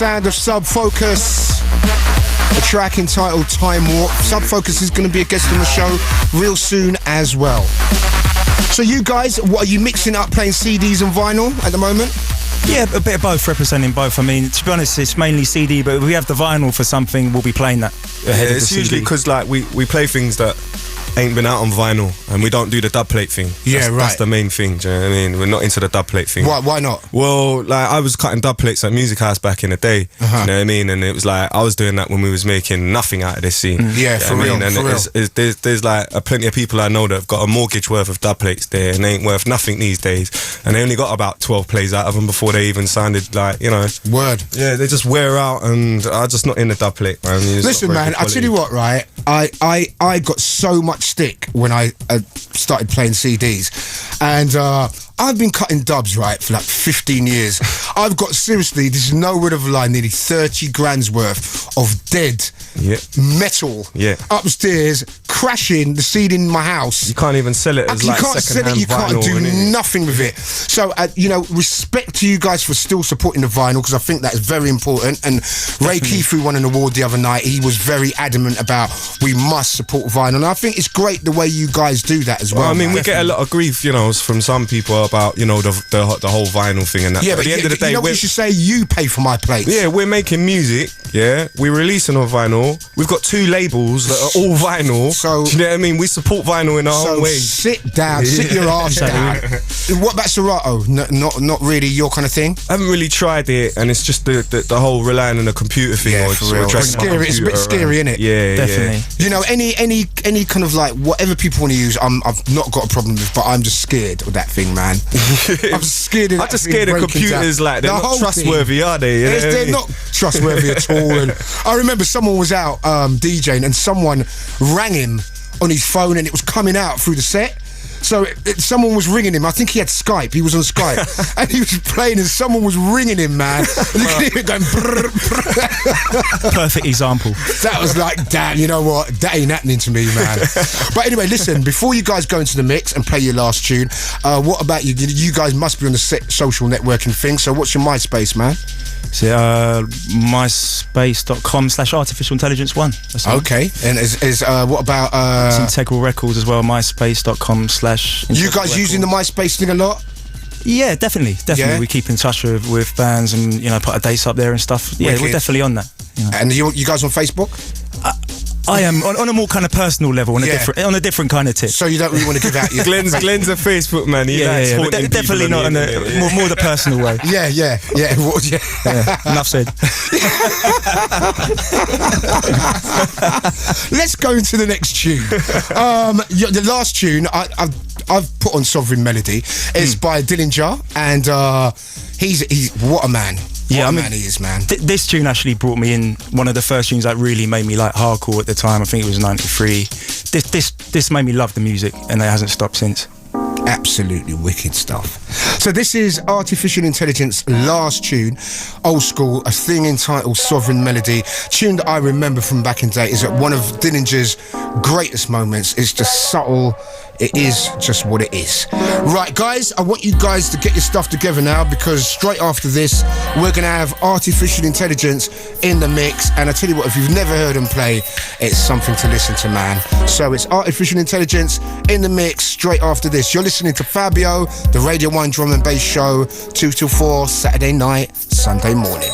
Speaker 2: Sound of Sub Focus, a track entitled Timewarp. Subfocus is going to be a guest on the show real soon as well. So you guys, what are you mixing up, playing CDs and vinyl at the moment?
Speaker 3: Yeah, a bit of both, representing both. I mean, to be honest, it's mainly CD, but if we have the vinyl for something, we'll be playing that ahead of the
Speaker 4: it's
Speaker 3: CD.
Speaker 4: usually because like we play things that ain't been out on vinyl, and we don't do the dub plate thing. That's the main thing. Do you know what I mean? We're not into the dub plate thing.
Speaker 2: Why not?
Speaker 4: Well, like I was cutting dub plates at Music House back in the day. Do you know what I mean? And it was like I was doing that when we was making nothing out of this scene.
Speaker 2: Yeah, for real.
Speaker 4: And there's like plenty of people I know that have got a mortgage worth of dub plates there, and they ain't worth nothing these days. And they only got about 12 plays out of them before they even sounded like, you know.
Speaker 2: Word.
Speaker 4: Yeah, they just wear out, and I'm just not in the dub plate, man.
Speaker 2: Listen, man, I tell you what, right? I got so much stick when I started playing CDs, and I've been cutting dubs, right, for like 15 years. I've got, seriously, this is no word of a lie, nearly 30 grand's worth of dead metal upstairs, crashing the CD in my house.
Speaker 4: You can't even sell it as like second-hand vinyl.
Speaker 2: You can't do nothing with it. So, you know, respect to you guys for still supporting the vinyl, because I think that is very important. And Ray Keith, who won an award the other night, he was very adamant about we must support vinyl. And I think it's great the way you guys do that as well.
Speaker 4: I mean, we get a lot of grief, you know, from some people about, you know, the whole vinyl thing and that.
Speaker 2: Yeah,
Speaker 4: but at the end of the day,
Speaker 2: you know what you should say? You pay for my plates.
Speaker 4: Yeah, we're making music. Yeah, we're releasing on vinyl. We've got 2 labels that are all vinyl. So, do you know what I mean? We support vinyl in our own way.
Speaker 2: Sit down, sit your ass down. What about Serato? Not really your kind of thing?
Speaker 4: I haven't really tried it, and it's just the whole relying on a computer thing.
Speaker 2: Yeah, for real. It's a bit scary, isn't it?
Speaker 4: Yeah,
Speaker 3: definitely.
Speaker 2: You know, any kind of like whatever people want to use, I've not got a problem with, but I'm just scared of that thing, man. I'm scared of that.
Speaker 4: I'm just scared of computers. Like, they're not trustworthy, are they?
Speaker 2: They're not trustworthy at all. And I remember someone was out DJing, and someone rang him on his phone, and it was coming out through the set. So someone was ringing him. I think he had Skype. He was on Skype, and he was playing, and someone was ringing him, man. And you could hear it going. Brrr, brrr.
Speaker 3: Perfect example.
Speaker 2: That was like, damn. You know what? That ain't happening to me, man. But anyway, listen. Before you guys go into the mix and play your last tune, what about you? You guys must be on the social networking thing. So what's your MySpace, man?
Speaker 3: So myspace.com/artificialintelligence1. That's
Speaker 2: okay. And is what about
Speaker 3: it's Integral Records as well, myspace.com/.
Speaker 2: You guys using the MySpace thing a lot?
Speaker 3: Yeah, definitely.
Speaker 2: Yeah?
Speaker 3: We keep in touch with bands, and, you know, put our dates up there and stuff. Yeah, we're definitely on that. You know.
Speaker 2: And you guys on Facebook?
Speaker 3: I am on a more kind of personal level, on a different kind of tip.
Speaker 2: So you don't really want to give out your
Speaker 4: Glenn's a Facebook man. He
Speaker 3: but definitely not in more the personal way.
Speaker 2: Yeah.
Speaker 3: Enough said.
Speaker 2: Let's go into the next tune. The last tune I've put on Sovereign Melody is by Dillinja, and he's what a man.
Speaker 3: Yeah,
Speaker 2: what a man he is, man.
Speaker 3: This tune actually brought me in, one of the first tunes that really made me like hardcore at the time. I think it was 93. This made me love the music, and it hasn't stopped since.
Speaker 2: Absolutely wicked stuff. So this is Artificial Intelligence last tune, Old School, a thing entitled Sovereign Melody. Tune that I remember from back in the day is at one of Dillinja's greatest moments. It's just subtle. It is just what it is. Right, guys, I want you guys to get your stuff together now, because straight after this, we're going to have Artificial Intelligence in the mix. And I tell you what, if you've never heard them play, it's something to listen to, man. So it's Artificial Intelligence in the mix straight after this. You're listening to Fabio, the Radio 1 Drum and Bass Show, 2 till 4, Saturday night, Sunday morning.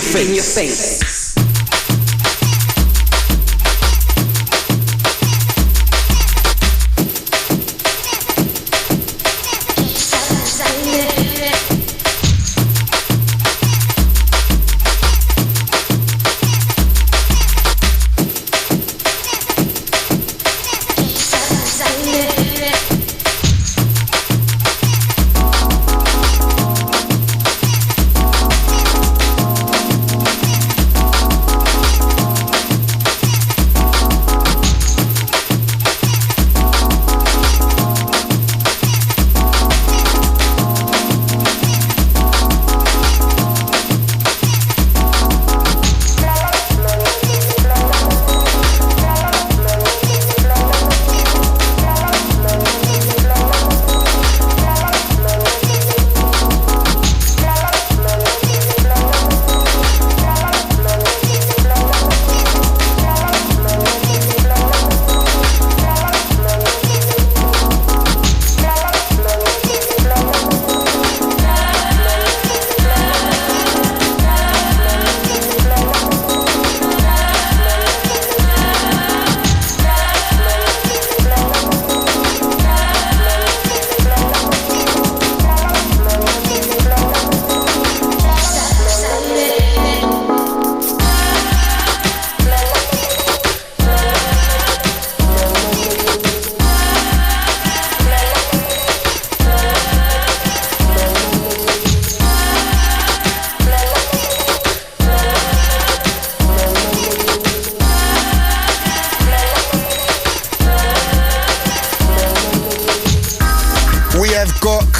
Speaker 1: face.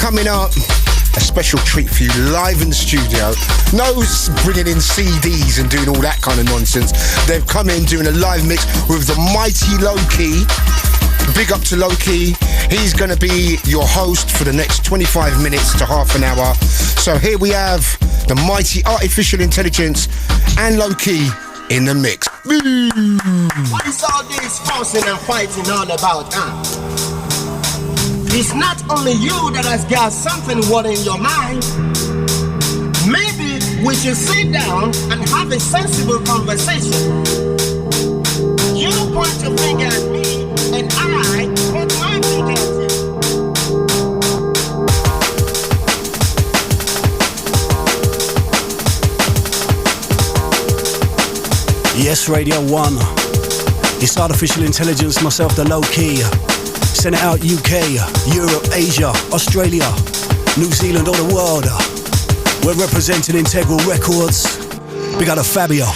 Speaker 2: Coming up, a special treat for you live in the studio. No bringing in CDs and doing all that kind of nonsense. They've come in doing a live mix with the mighty Lowkey. Big up to Lowkey. He's going to be your host for the next 25 minutes to half an hour. So here we have the mighty artificial intelligence and Lowkey in the mix.
Speaker 5: What is all this fussing and fighting all about, It's not only you that has got something worrying your mind. Maybe we should sit down and have a sensible conversation. You point your finger at me, and I point my finger at you.
Speaker 6: Yes, Radio 1. It's artificial intelligence, myself, the Lowkey. Send it out UK, Europe, Asia, Australia, New Zealand, all the world. We're representing Integral Records. We got a Fabio.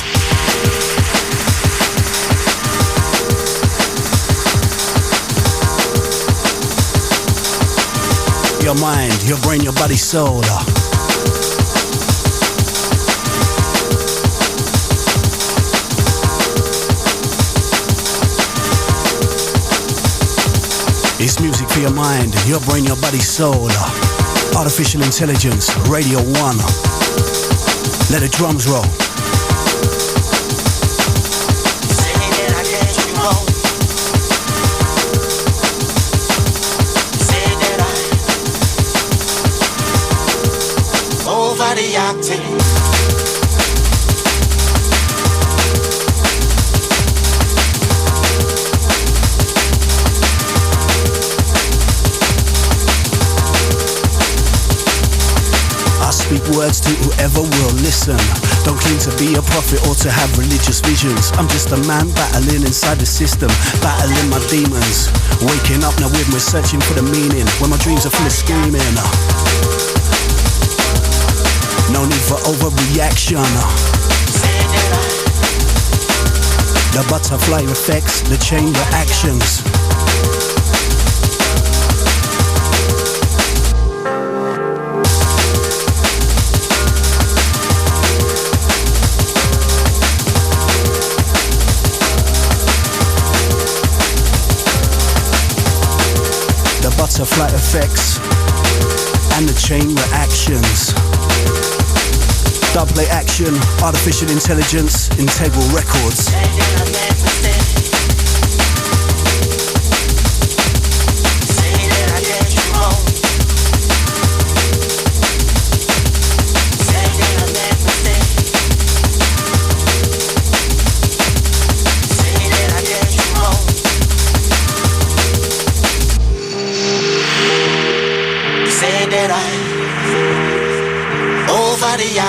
Speaker 6: Your mind, your brain, your body, soul. It's music for your mind, your brain, your body, soul. Artificial intelligence, Radio 1. Let the drums roll.
Speaker 5: Say that I get you home. Say that I over the acting.
Speaker 6: Speak words to whoever will listen. Don't claim to be a prophet or to have religious visions. I'm just a man battling inside the system, battling my demons. Waking up now with me, searching for the meaning, when my dreams are full of screaming. No need for overreaction. The butterfly effects, the chain reactions. Butterfly effects and the chain reactions. Dubplate action, artificial intelligence, Integral Records.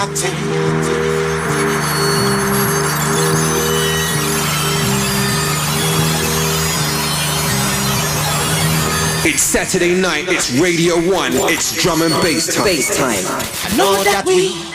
Speaker 1: It's Saturday night, it's Radio 1, it's drum and bass time. Bass time.
Speaker 5: I know that we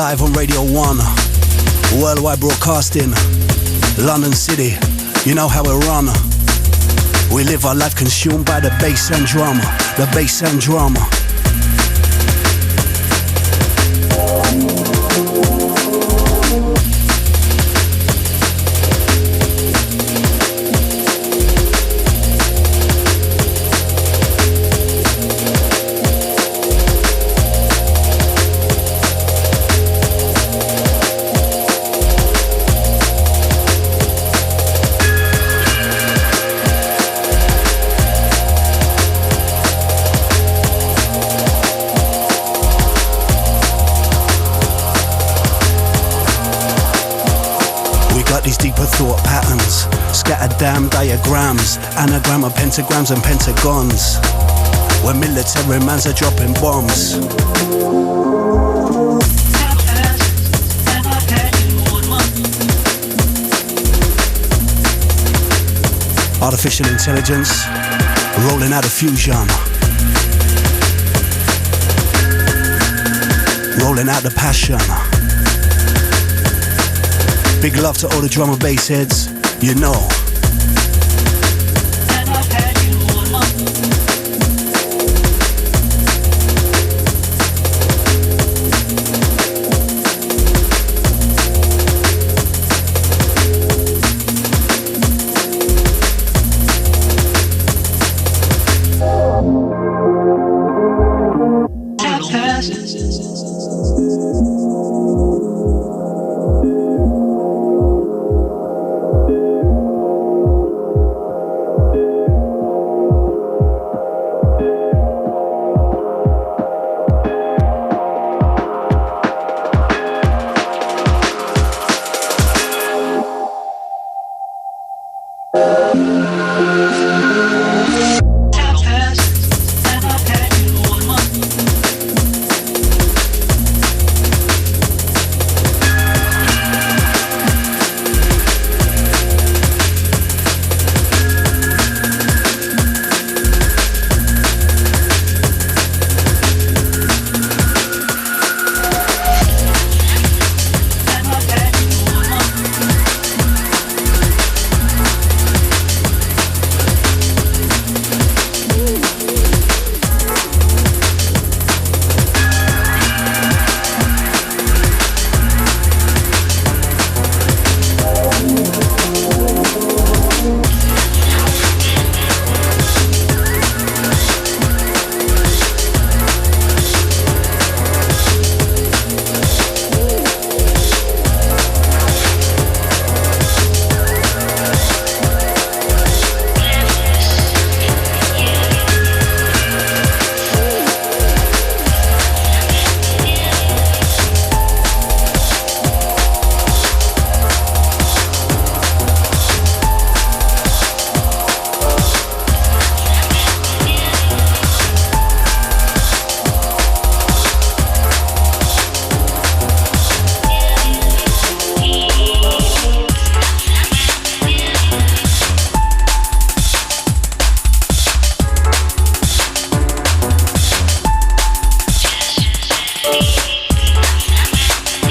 Speaker 6: live on Radio 1, worldwide broadcasting, London City, you know how we run. We live our life consumed by the bass and drama, the bass and drama. Thought patterns, scattered damn diagrams, anagram of pentagrams and pentagons, where military mans are dropping bombs. Artificial intelligence, rolling out of fusion, rolling out the passion. Big love to all the drum and bass heads, you know.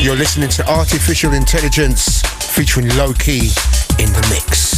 Speaker 2: You're listening to Artificial Intelligence featuring Lowkey in the mix.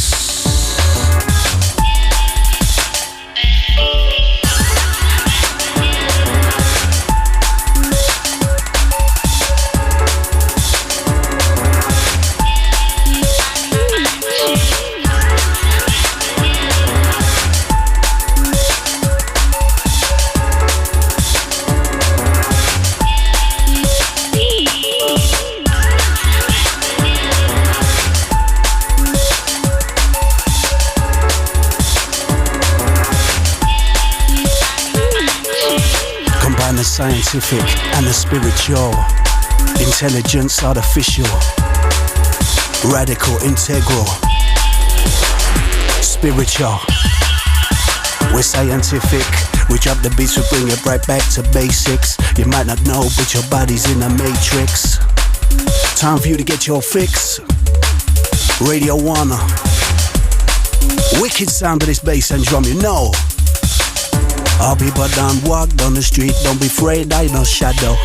Speaker 6: The scientific and the spiritual, intelligence artificial, radical integral, spiritual. We're scientific, we drop the beats, we bring it right back to basics. You might not know, but your body's in a matrix. Time for you to get your fix. Radio 1, wicked sound of this bass and drum, you know. All people done walk down the street, don't be afraid, I no shadow.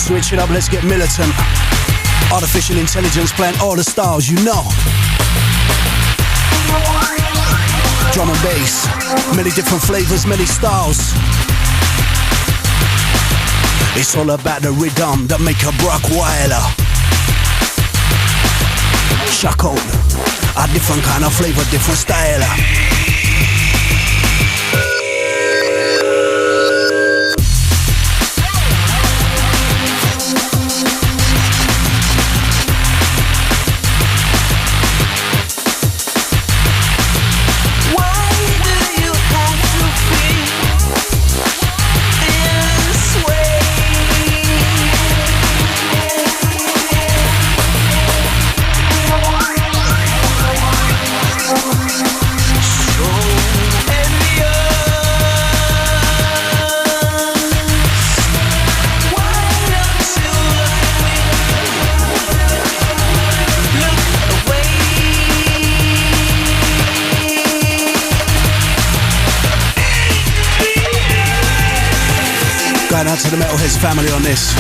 Speaker 6: Switch it up, let's get militant. Artificial intelligence playing all the styles, you know. Drum and bass, many different flavors, many styles. It's all about the rhythm that make a Brock Wilder. Shackled, a different kind of flavor, different style. the Metalheads family on this.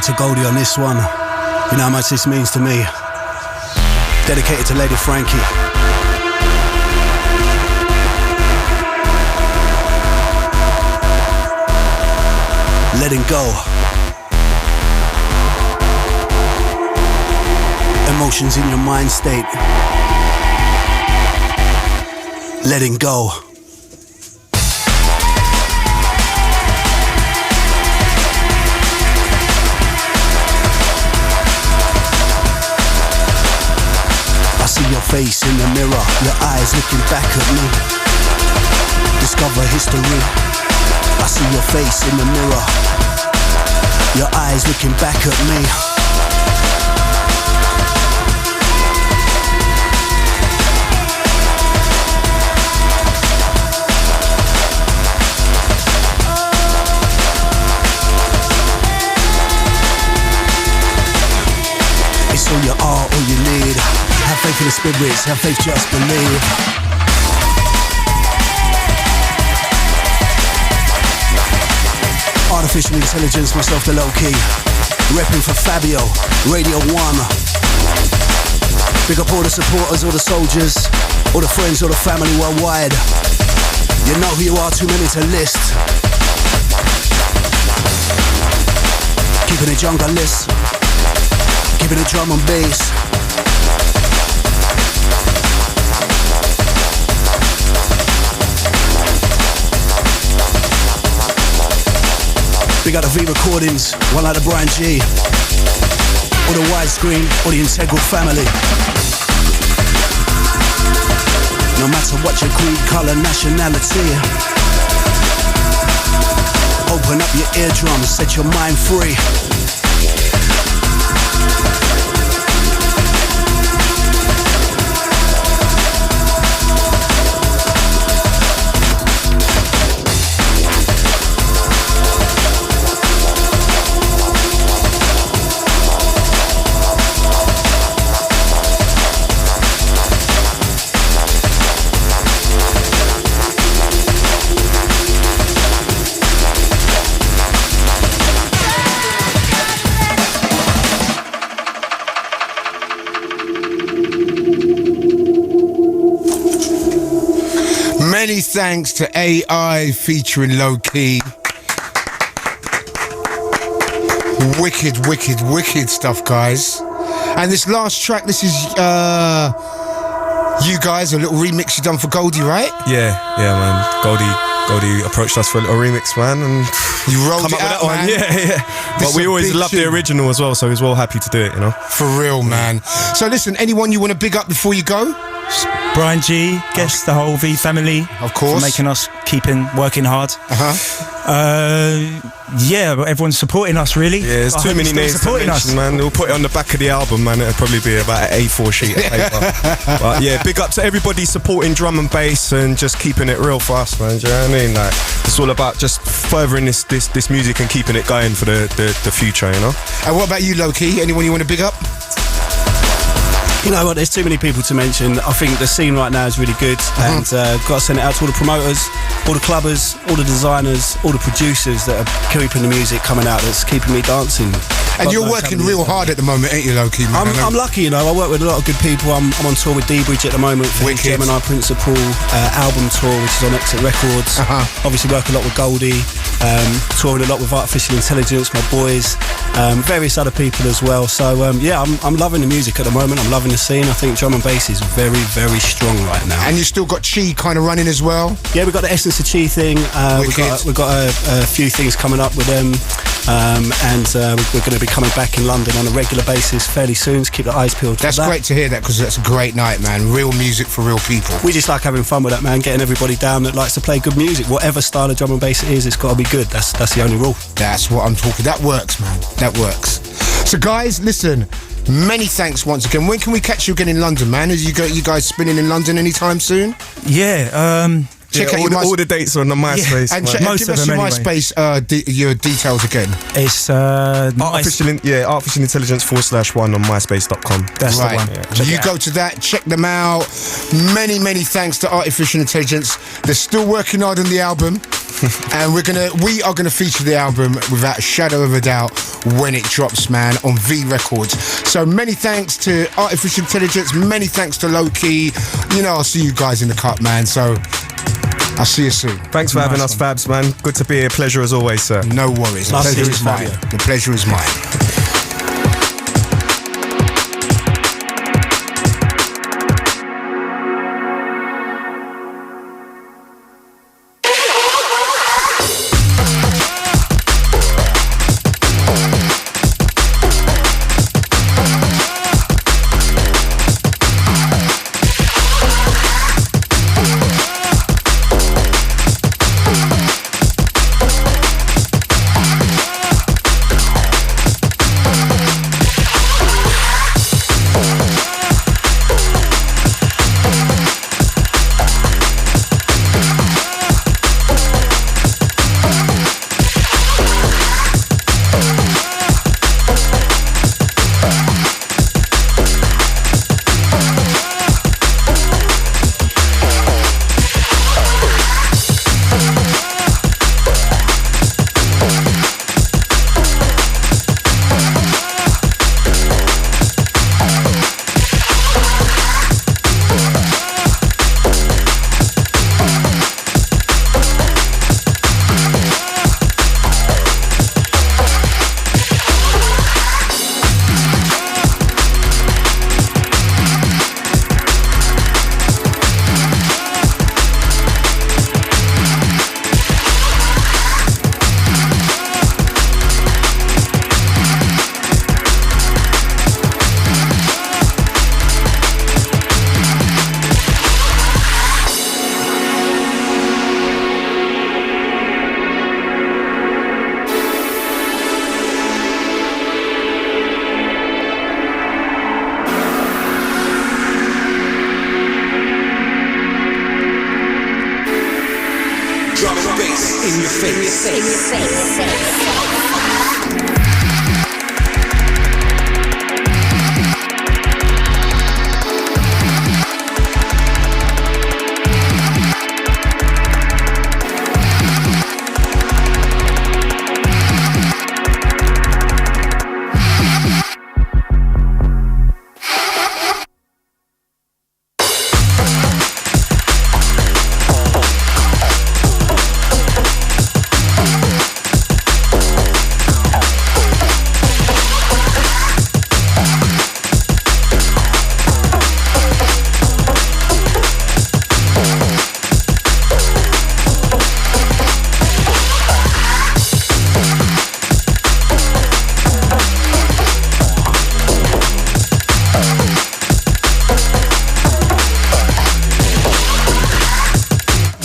Speaker 6: To Goldie on this one. You know how much this means to me. Dedicated to Lady Frankie. Letting go. Emotions in your mind state. Letting go. Your face in the mirror, your eyes looking back at me. Discover history. I see your face in the mirror, your eyes looking back at me. It's all you are, all you need. Have faith in the spirits, have faith, just believe. Artificial intelligence, myself the Lowkey. Repping for Fabio, Radio 1. Big up all the supporters, all the soldiers, all the friends, all the family worldwide. You know who you are, too many to list. Keeping it jungleless, keeping it drum and bass. Big up the V recordings, one like the Brian G. Or the widescreen, or the integral family. No matter what your creed, colour, nationality. Open up your eardrums, set your mind free.
Speaker 2: Many thanks to AI featuring Lowkey. Wicked, wicked, wicked stuff, guys. And this last track, this is you guys, a little remix you done for Goldie, right?
Speaker 4: Yeah, man. Goldie approached us for a little remix, man, and
Speaker 2: you rolled
Speaker 4: come
Speaker 2: it
Speaker 4: up with
Speaker 2: out,
Speaker 4: that one.
Speaker 2: man.
Speaker 4: Yeah. But we always loved the original as well, so he was well happy to do it, you know.
Speaker 2: For real, man. So listen, anyone you want to big up before you go?
Speaker 3: Brian G, guess the whole V family,
Speaker 2: of course,
Speaker 3: for making us working hard. Yeah, but everyone's supporting us, really.
Speaker 4: Yeah, there's too many names supporting us, man. We'll put it on the back of the album, man. It'll probably be about an A4 sheet of paper. But yeah, big up to everybody supporting drum and bass and just keeping it real for us, man. Do you know what I mean? Like, it's all about just furthering this music and keeping it going for the future, you know.
Speaker 2: And what about you, Lowkey? Anyone you want to big up?
Speaker 6: You know what, there's too many people to mention. I think the scene right now is really good, and got to send it out to all the promoters, all the clubbers, all the designers, all the producers that are keeping the music coming out, that's keeping me dancing.
Speaker 2: And you're working real hard at the moment, ain't you, Lowkey?
Speaker 6: I'm lucky, you know. I work with a lot of good people. I'm on tour with D-Bridge at the moment for his Gemini Principle album tour, which is on Exit Records. Obviously work a lot with Goldie, touring a lot with Artificial Intelligence, my boys, various other people as well. So yeah, I'm loving the music at the moment. I'm loving the scene. I think drum and bass is very, very strong right now.
Speaker 2: And you still got Chi kind of running as well?
Speaker 6: Yeah, we've got the Essence of Chi thing. We've got a few things coming up with them. And we're going to be coming back in London on a regular basis fairly soon, so keep the eyes peeled for that.
Speaker 2: That's great to hear that, because that's a great night, man. Real music for real people.
Speaker 6: We just like having fun with that, man, getting everybody down that likes to play good music. Whatever style of drum and bass it is, it's got to be good. That's the only rule.
Speaker 2: That's what I'm talking. That works, man. That works. So guys, listen, many thanks once again. When can we catch you again in London, man? Are you guys spinning in London anytime soon?
Speaker 3: Yeah,
Speaker 2: check out
Speaker 4: all the dates on the MySpace.
Speaker 2: Yeah, and
Speaker 3: most
Speaker 2: give
Speaker 3: of
Speaker 2: us
Speaker 3: them
Speaker 2: your
Speaker 3: anyway.
Speaker 2: MySpace, your details again.
Speaker 3: It's
Speaker 4: Artificial Intelligence /1 on MySpace.com.
Speaker 3: That's
Speaker 2: right.
Speaker 3: the one.
Speaker 2: Yeah. You go to that, check them out. Many, many thanks to Artificial Intelligence. They're still working hard on the album. And we are gonna feature the album without a shadow of a doubt when it drops, man, on V Records. So many thanks to Artificial Intelligence, many thanks to Lowkey. You know, I'll see you guys in the cut, man. So I'll see you soon.
Speaker 4: Thanks for having us, Fabs, man. Good to be here. Pleasure as always, sir.
Speaker 2: No worries. The pleasure is mine. The pleasure is mine.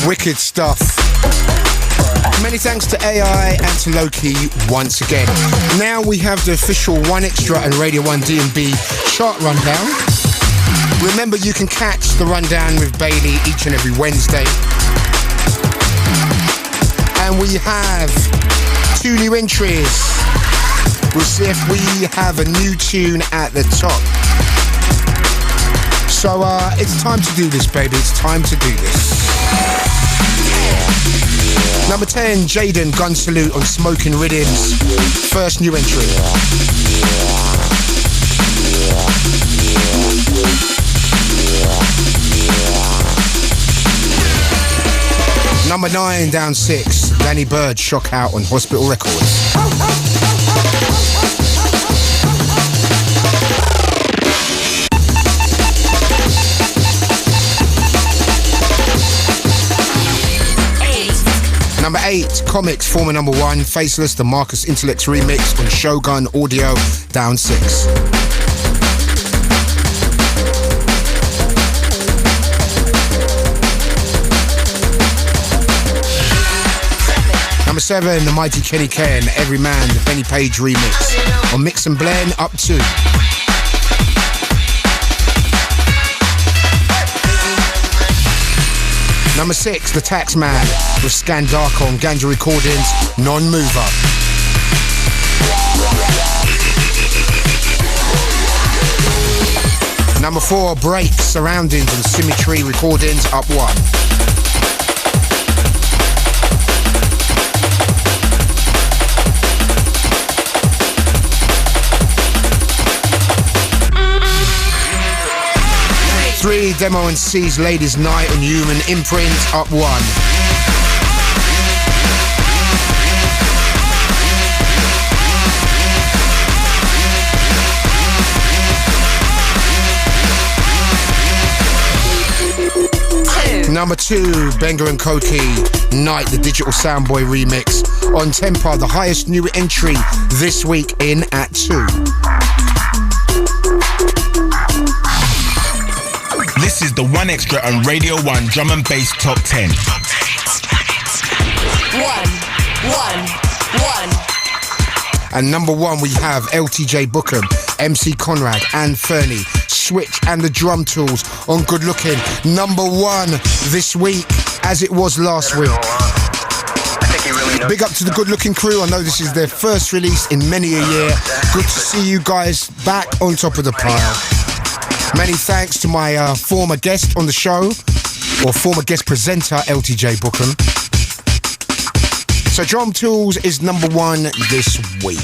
Speaker 2: Wicked stuff. Many thanks to AI and to Lowkey once again. Now we have the official 1Xtra and Radio 1 D&B chart rundown. Remember, you can catch the rundown with Bailey each and every Wednesday. And we have 2 new entries. We'll see if we have a new tune at the top. So it's time to do this, baby. It's time to do this. Number 10, Jaden, Gun Salute on Smoking Rhythms. First new entry. Number 9, down 6, Danny Bird, Shock Out on Hospital Records. Number 8, Comics, former number 1, Faceless, the Marcus Intellects remix on Shogun Audio, down 6. Number 7, the mighty Kenny Ken, Every Man, the Benny Page remix on Mix and Blend, up 2. Number 6, The Taxman with Scandark on Ganja Recordings, Non-Mover. Number 4, Break, Surroundings on Symmetry Recordings, up 1. Three, Demo and C's Ladies Night on Human Imprint, up 1. Number 2, Benga and Koki, Night, the Digital Soundboy remix on Tempa, the highest new entry this week in at 2.
Speaker 7: This is the One Extra on Radio 1 Drum and Bass Top 10. One.
Speaker 2: And number 1 we have LTJ Bookham, MC Conrad and Fernie, Switch and the Drum Tools on Good Looking. Number 1 this week, as it was last week. Big up to the Good Looking crew. I know this is their first release in many a year. Good to see you guys back on top of the pile. Many thanks to my former guest on the show, or former guest presenter, LTJ Bookham. So Drum Tools is number 1 this week.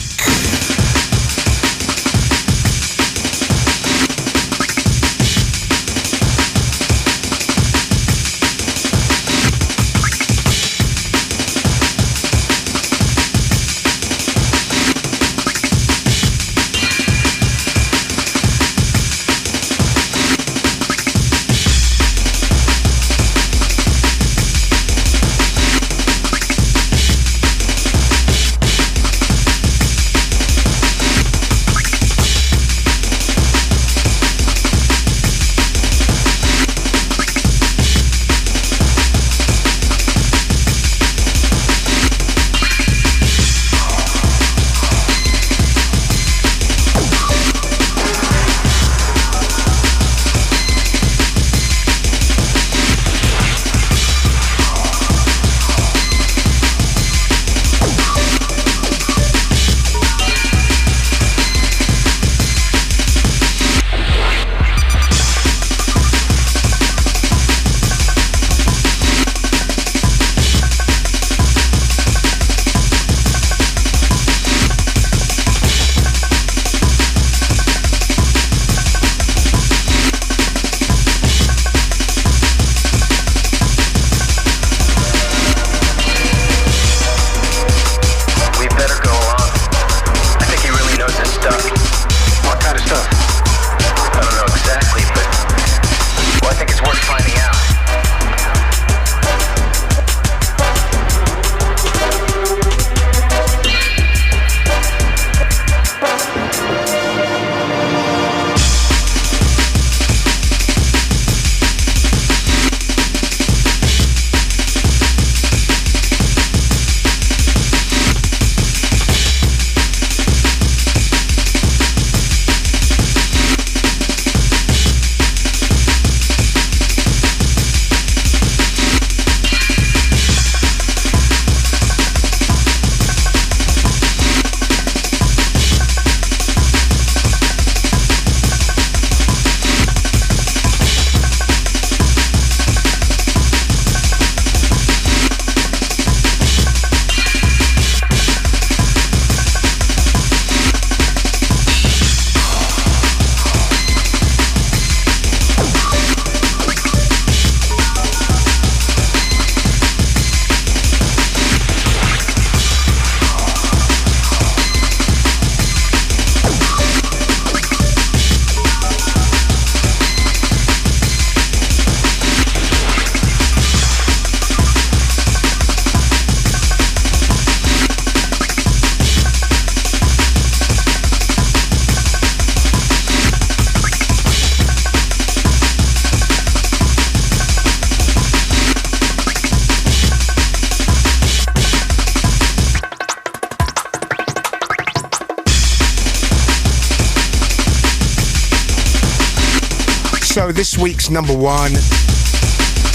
Speaker 2: this week's number one,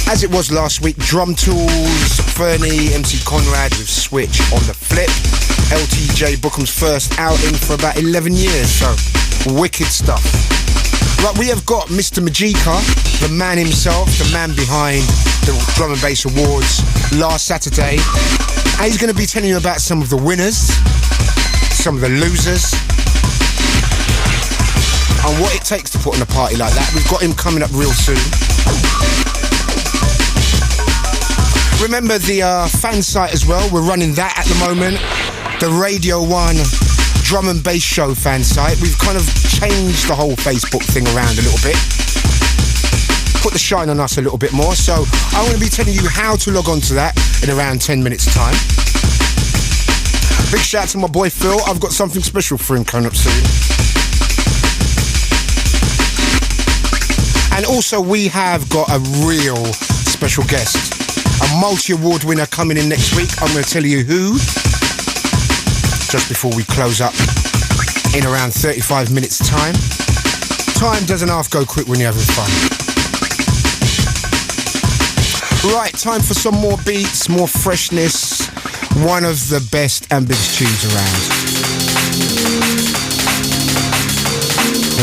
Speaker 2: as it was last week, Drum Tools, Fernie, MC Conrad with Switch on the flip. LTJ Bookham's first outing for about 11 years, so wicked stuff. Right, we have got Mr. Magika, the man himself, the man behind the Drum and Bass Awards last Saturday. And he's going to be telling you about some of the winners, some of the losers, and what it takes to put on a party like that. We've got him coming up real soon. Remember the fan site as well, we're running that at the moment. The Radio 1 Drum and Bass Show fan site. We've kind of changed the whole Facebook thing around a little bit. Put the shine on us a little bit more. So I'm going to be telling you how to log on to that in around 10 minutes time. Big shout out to my boy Phil. I've got something special for him coming up soon. And also we have got a real special guest. A multi-award winner coming in next week. I'm going to tell you who. Just before we close up in around 35 minutes time. Time doesn't half go quick when you're having fun. Right, time for some more beats, more freshness. One of the best and biggest tunes around.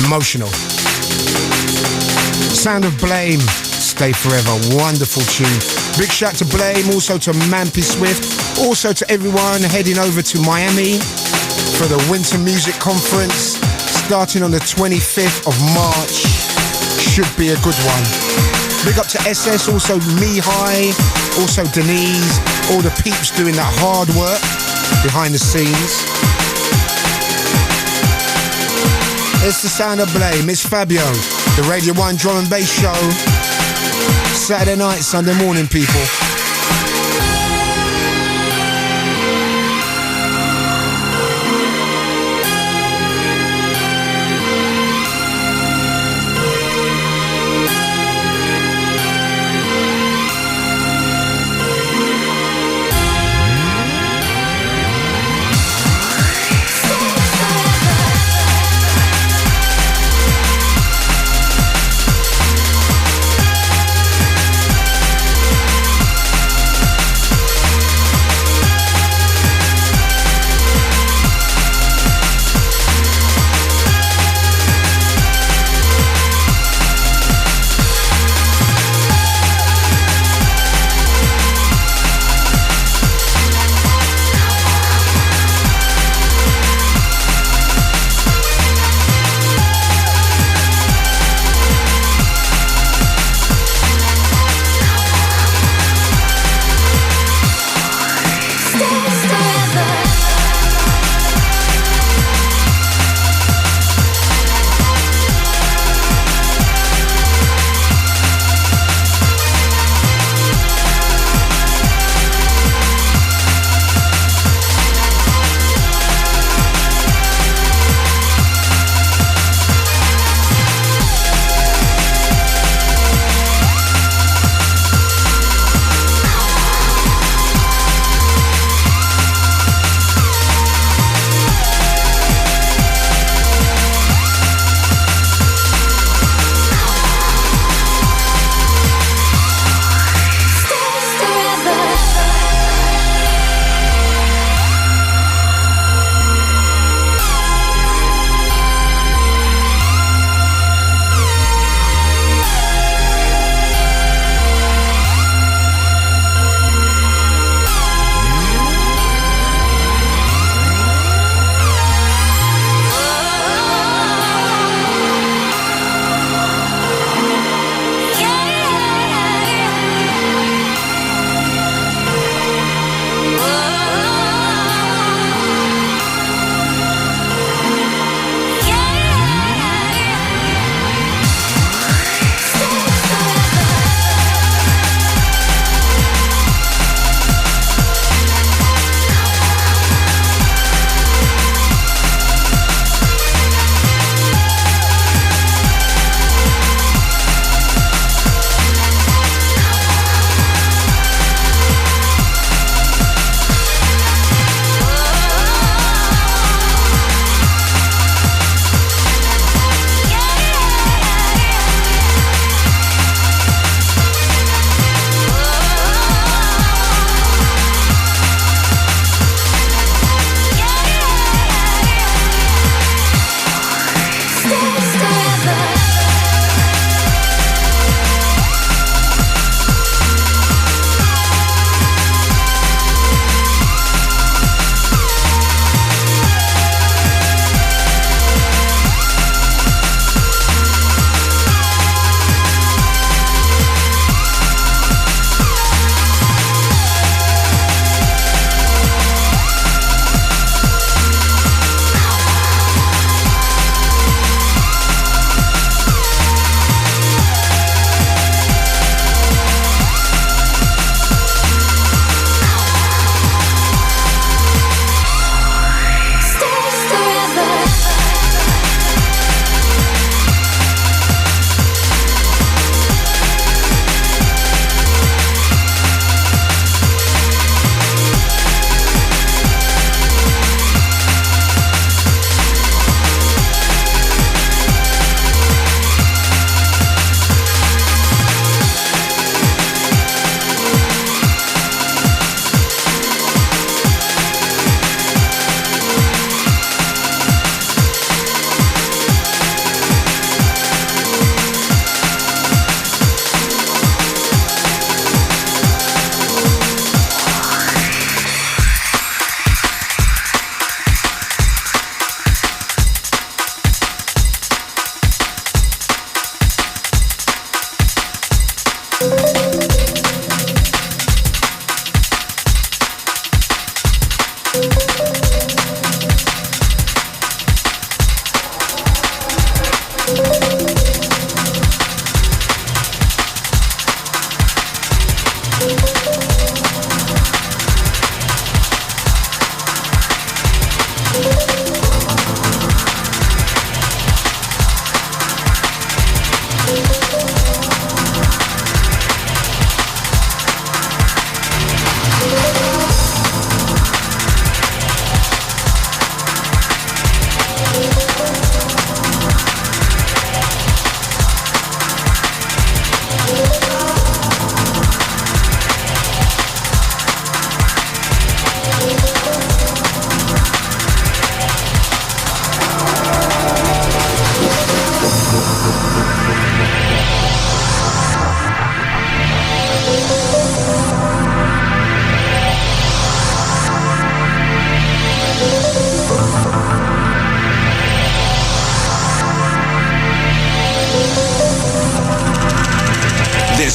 Speaker 2: Emotional. Sound of Blame, Stay Forever, wonderful tune. Big shout to Blame, also to Mampy Swift, also to everyone heading over to Miami for the Winter Music Conference, starting on the 25th of March. Should be a good one. Big up to SS, also Mihai, also Denise, all the peeps doing that hard work behind the scenes. It's the Sound of Blame, it's Fabio, the Radio 1 Drum and Bass Show. Saturday night, Sunday morning, people.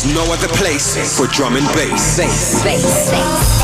Speaker 1: There's no other place for drum and bass.
Speaker 8: Bass.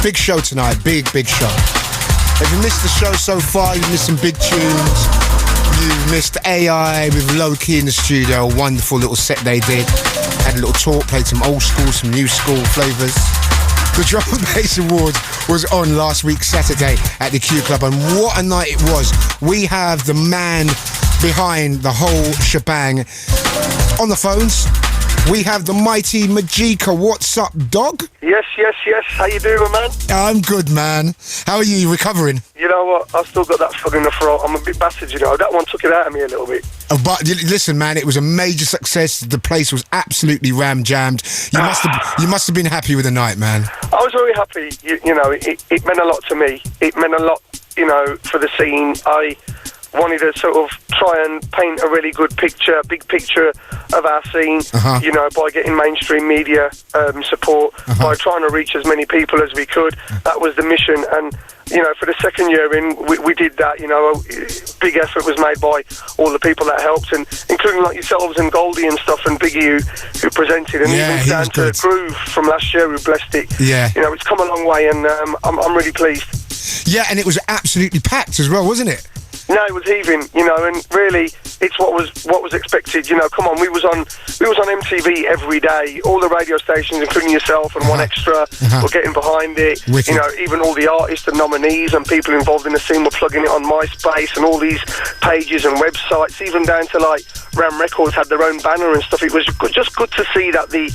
Speaker 2: Big show tonight, big show. If you missed the show so far, you've missed some big tunes. You've missed AI with Lowkey in the studio, a wonderful little set they did. Had a little talk, played some old school, some new school flavours. The Drum and Bass Awards was on last week, Saturday, at the Q Club, and what a night it was. We have the man behind the whole shebang on the phones. We have the mighty Magika. What's up, dog?
Speaker 9: Yes. How you doing, man?
Speaker 2: I'm good, man. How are you recovering?
Speaker 9: You know what? I've still got that fog in the throat. I'm a bit battered, you know. That one took it out of me a little bit.
Speaker 2: But listen, man, it was a major success. The place was absolutely ram-jammed. You must have been happy with the night, man.
Speaker 9: I was very happy. You know, it meant a lot to me. It meant a lot, you know, for the scene. I wanted to sort of try and paint a really good picture, big picture of our scene, you know, by getting mainstream media support, by trying to reach as many people as we could. That was the mission. And, you know, for the second year in, we did that, you know. A big effort was made by all the people that helped, and including like yourselves and Goldie and stuff, and Biggie who presented, and even down to Groove from last year who blessed it.
Speaker 2: Yeah.
Speaker 9: You know, it's come a long way, and I'm really pleased.
Speaker 2: Yeah, and it was absolutely packed as well, wasn't it?
Speaker 9: No, it was heaving, you know, and really, it's what was expected. You know, come on, we was on MTV every day. All the radio stations, including yourself and One Extra, were getting behind it.
Speaker 2: Wicked.
Speaker 9: You know, even all the artists and nominees and people involved in the scene were plugging it on MySpace and all these pages and websites, even down to like Ram Records had their own banner and stuff. It was just good to see that the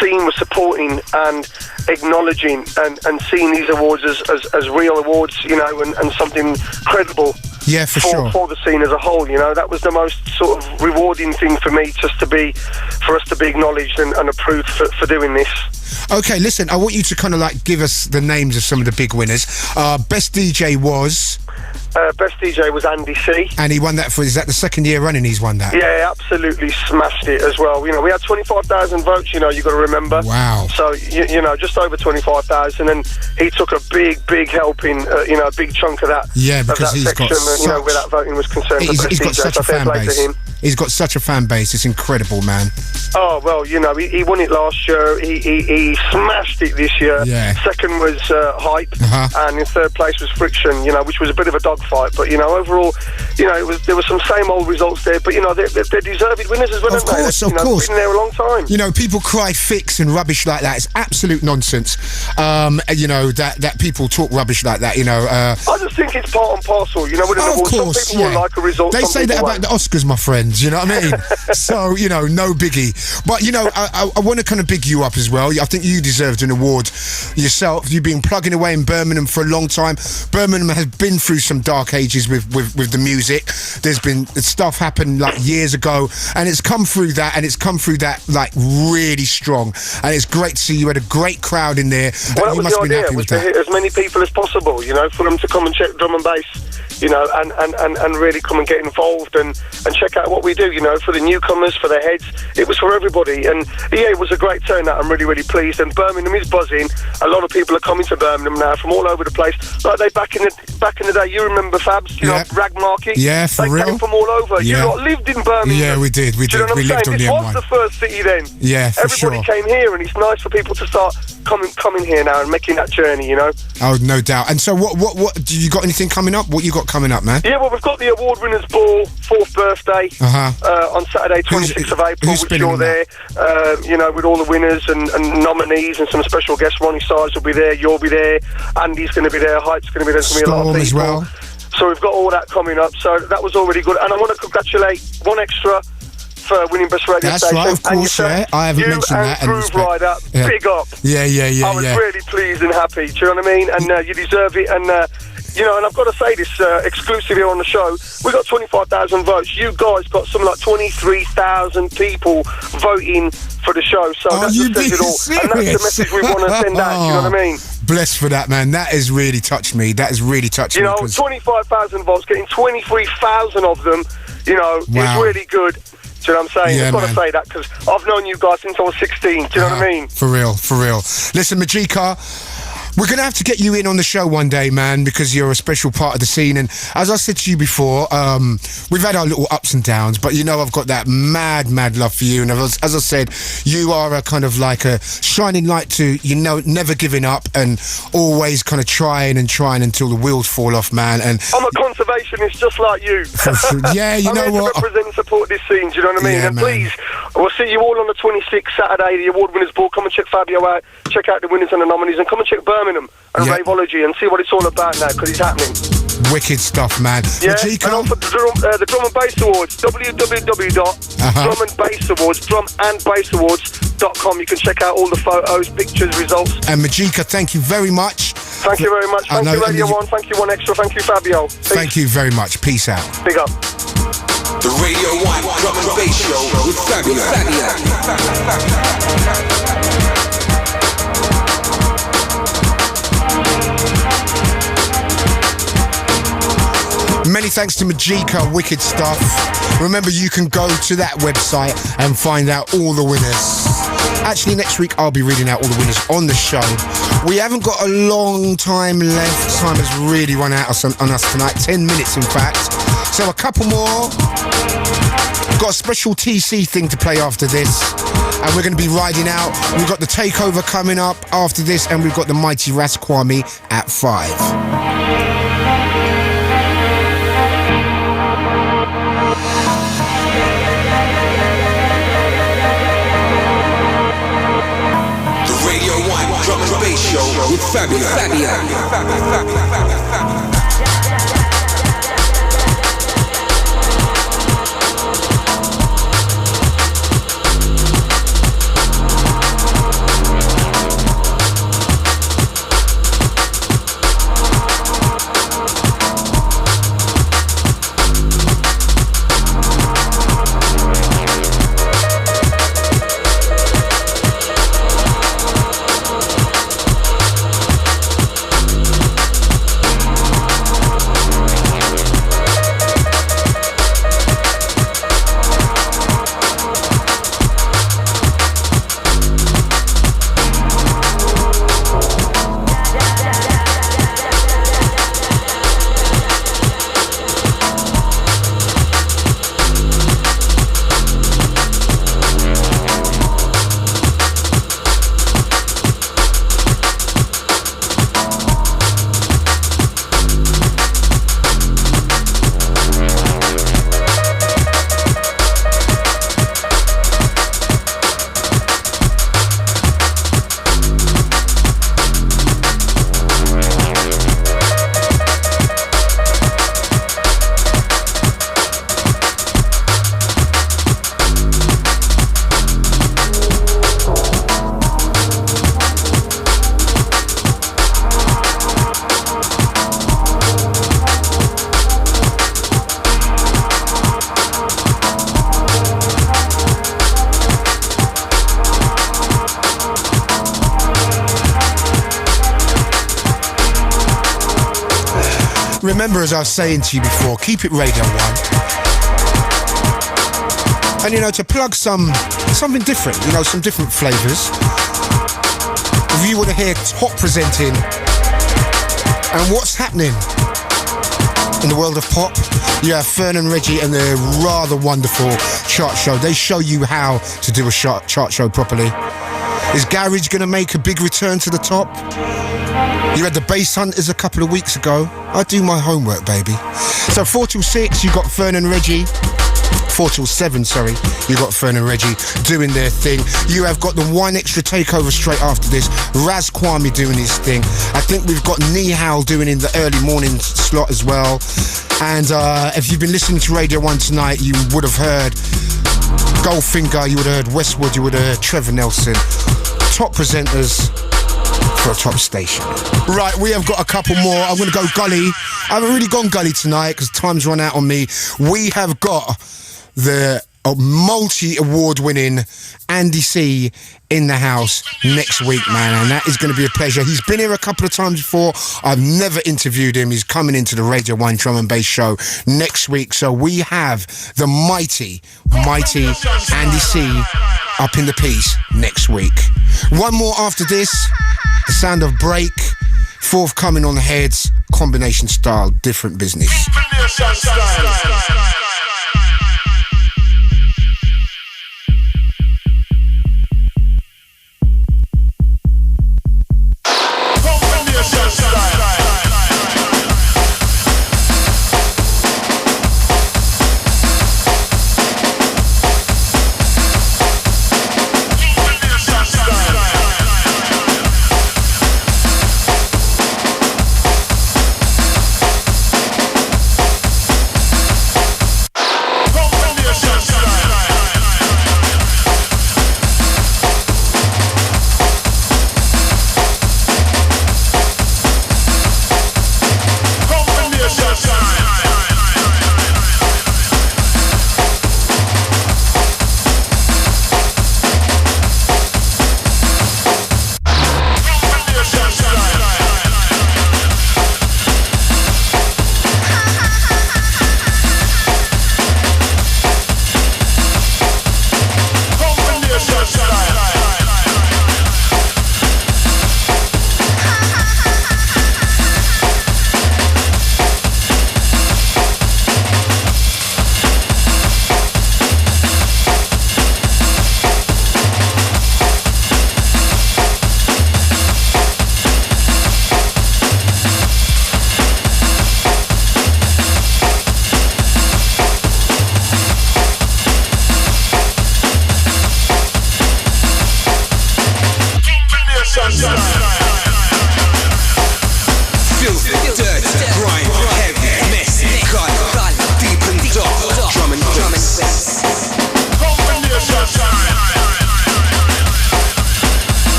Speaker 9: scene was supporting and acknowledging and seeing these awards as real awards, you know, and something credible.
Speaker 2: Yeah, for sure.
Speaker 9: For the scene as a whole, you know, that was the most sort of rewarding thing for me, for us to be acknowledged and approved for doing this.
Speaker 2: Okay, listen, I want you to kind of like give us the names of some of the big winners. Best DJ was...
Speaker 9: Best DJ was Andy C.
Speaker 2: And he won that is that the second year running he's won that?
Speaker 9: Yeah, absolutely smashed it as well. You know, we had 25,000 votes, you know, you got to remember.
Speaker 2: Wow.
Speaker 9: So, you know, just over 25,000, and he took a big helping, you know, a big chunk of that.
Speaker 2: Yeah, because he's
Speaker 9: section,
Speaker 2: got such...
Speaker 9: you know, where that voting was concerned.
Speaker 2: He's got such a fan base. He's got such a fan base. It's incredible, man.
Speaker 9: Oh, well, you know, he won it last year. He smashed it this year.
Speaker 2: Yeah.
Speaker 9: Second was Hype, and in third place was Friction, you know, which was a bit of a dogfight. But, you know, overall, you know, there was some same old results there. But, you know, they're deserved winners as well,
Speaker 2: Of course, of course.
Speaker 9: Been there a long time.
Speaker 2: You know, people cry fix and rubbish like that. It's absolute nonsense. You know, that people talk rubbish like that, you know.
Speaker 9: I just think it's part and parcel, you know.
Speaker 2: Of course,
Speaker 9: some people will like a result.
Speaker 2: They say that about the Oscars, my friends, you know what I mean? So, you know, no biggie. But, you know, I want to kind of big you up as well. I think you deserved an award yourself. You've been plugging away in Birmingham for a long time. Birmingham has been through some dark ages with the music. There's been stuff happened like years ago, and it's come through that, like really strong. And it's great to see you had a great crowd in there.
Speaker 9: Well,
Speaker 2: you
Speaker 9: that was the idea, was to hit as many people as possible, you know, for them to come and check drum and bass, you know, and really come and get involved and check out what we do, you know, for the newcomers, for the heads. It was for everybody, and yeah, it was a great turnout. I'm really pleased, and Birmingham is buzzing. A lot of people are coming to Birmingham now from all over the place. Like they back in the day, you remember Fabs, you know, Rag Market?
Speaker 2: Yeah, for
Speaker 9: they
Speaker 2: real.
Speaker 9: Came from all over.
Speaker 2: Yeah.
Speaker 9: You lot lived in Birmingham.
Speaker 2: Yeah, we did. We
Speaker 9: Do you know what
Speaker 2: we
Speaker 9: I'm
Speaker 2: lived
Speaker 9: saying?
Speaker 2: on the
Speaker 9: This
Speaker 2: M1.
Speaker 9: was the first city then.
Speaker 2: Yeah, for
Speaker 9: Everybody
Speaker 2: sure.
Speaker 9: came here, and it's nice for people to start coming here now and making that journey, you know.
Speaker 2: Oh, no doubt. And so what do you got anything coming up? What you got coming up, man?
Speaker 9: Yeah, well, we've got the Award Winners Ball, 4th birthday, on Saturday, 26th of April, which you're there, you know, with all the winners and nominees and some special guests. Ronnie Size will be there, you'll be there, Andy's going to be there, Hype's going to be there, there's going to be a lot of people.
Speaker 2: As well.
Speaker 9: So we've got all that coming up, so that was already good. And I want to congratulate One Extra for winning Best Radio
Speaker 2: That's
Speaker 9: Station.
Speaker 2: right, of course, yeah. I haven't mentioned that.
Speaker 9: You and Grooverider, big up.
Speaker 2: Yeah.
Speaker 9: I was really pleased and happy, do you know what I mean? And you deserve it, and you know, and I've got to say this exclusive here on the show, we got 25,000 votes. You guys got something like 23,000 people voting for the show, so that just says it all.
Speaker 2: Serious?
Speaker 9: And that's the message we want to send out, you know what I mean?
Speaker 2: Blessed for that, man. That has really touched me. That has really touched me.
Speaker 9: You know, 25,000 votes, getting 23,000 of them, you know, is really good. Do you know what I'm saying?
Speaker 2: Yeah,
Speaker 9: I've got to say that because I've known you guys since I was 16. Do you know what I mean?
Speaker 2: For real. Listen, Magika, we're going to have to get you in on the show one day, man, because you're a special part of the scene. And as I said to you before, we've had our little ups and downs, but you know I've got that mad love for you. And as I said, you are a kind of like a shining light to, you know, never giving up and always kind of trying until the wheels fall off, man. And
Speaker 9: I'm a conservationist just like you.
Speaker 2: Yeah, you know what?
Speaker 9: I'm here to represent and support this scene, do you know what I mean?
Speaker 2: Yeah,
Speaker 9: and
Speaker 2: man.
Speaker 9: please, we'll see you all on the 26th Saturday, the Award Winners Ball. Come and check Fabio out, check out the winners and the nominees, and come and check Birmingham and Raveology and see what it's all about now, because it's happening.
Speaker 2: Wicked stuff, man.
Speaker 9: Yeah,
Speaker 2: Magika?
Speaker 9: and also the Drum and Bass Awards, www.drumandbassawards.com. You can check out all the photos, pictures, results.
Speaker 2: And Magika, thank you very much.
Speaker 9: Thank you very much. Thank you, Radio 1. Thank you, One Extra. Thank you, Fabio. Peace.
Speaker 2: Thank you very much. Peace out.
Speaker 9: Big up.
Speaker 1: The Radio 1 Drum and Bass Show with Fabio.
Speaker 2: Many thanks to Magika, wicked stuff. Remember, you can go to that website and find out all the winners. Actually, next week I'll be reading out all the winners on the show. We haven't got a long time left. Time has really run out on us tonight. 10 minutes, in fact. So a couple more. Got a special TC thing to play after this. And we're going to be riding out. We've got the Takeover coming up after this. And we've got the Mighty Rasquami at 5.
Speaker 1: Drum and Bass Show with Fabio.
Speaker 2: Remember, as I was saying to you before, keep it Radio 1. And, you know, to plug something different, you know, some different flavours. If you want to hear top presenting and what's happening in the world of pop, you have Fern and Reggie and their rather wonderful chart show. They show you how to do a chart show properly. Is Garage going to make a big return to the top? You had the Bass Hunters a couple of weeks ago. I do my homework, baby. So 4 till 6, you got Fern and Reggie. 4 till 7, sorry, you got Fern and Reggie doing their thing. You have got the one extra takeover straight after this. Raz Kwame doing his thing. I think we've got Nihal doing in the early morning slot as well. And if you've been listening to Radio 1 tonight, you would have heard Goldfinger, you would have heard Westwood, you would have heard Trevor Nelson. Top presenters for a top station. Right, we have got a couple more. I'm going to go gully. I haven't really gone gully tonight because time's run out on me. We have got the multi-award winning Andy C in the house next week, man, and that is going to be a pleasure. He's been here a couple of times before. I've never interviewed him. He's coming into the Radio 1 Drum and Bass show next week. So we have the mighty Andy C up in the piece next week. One more after this, the sound of break, forthcoming on the heads, combination style, different business.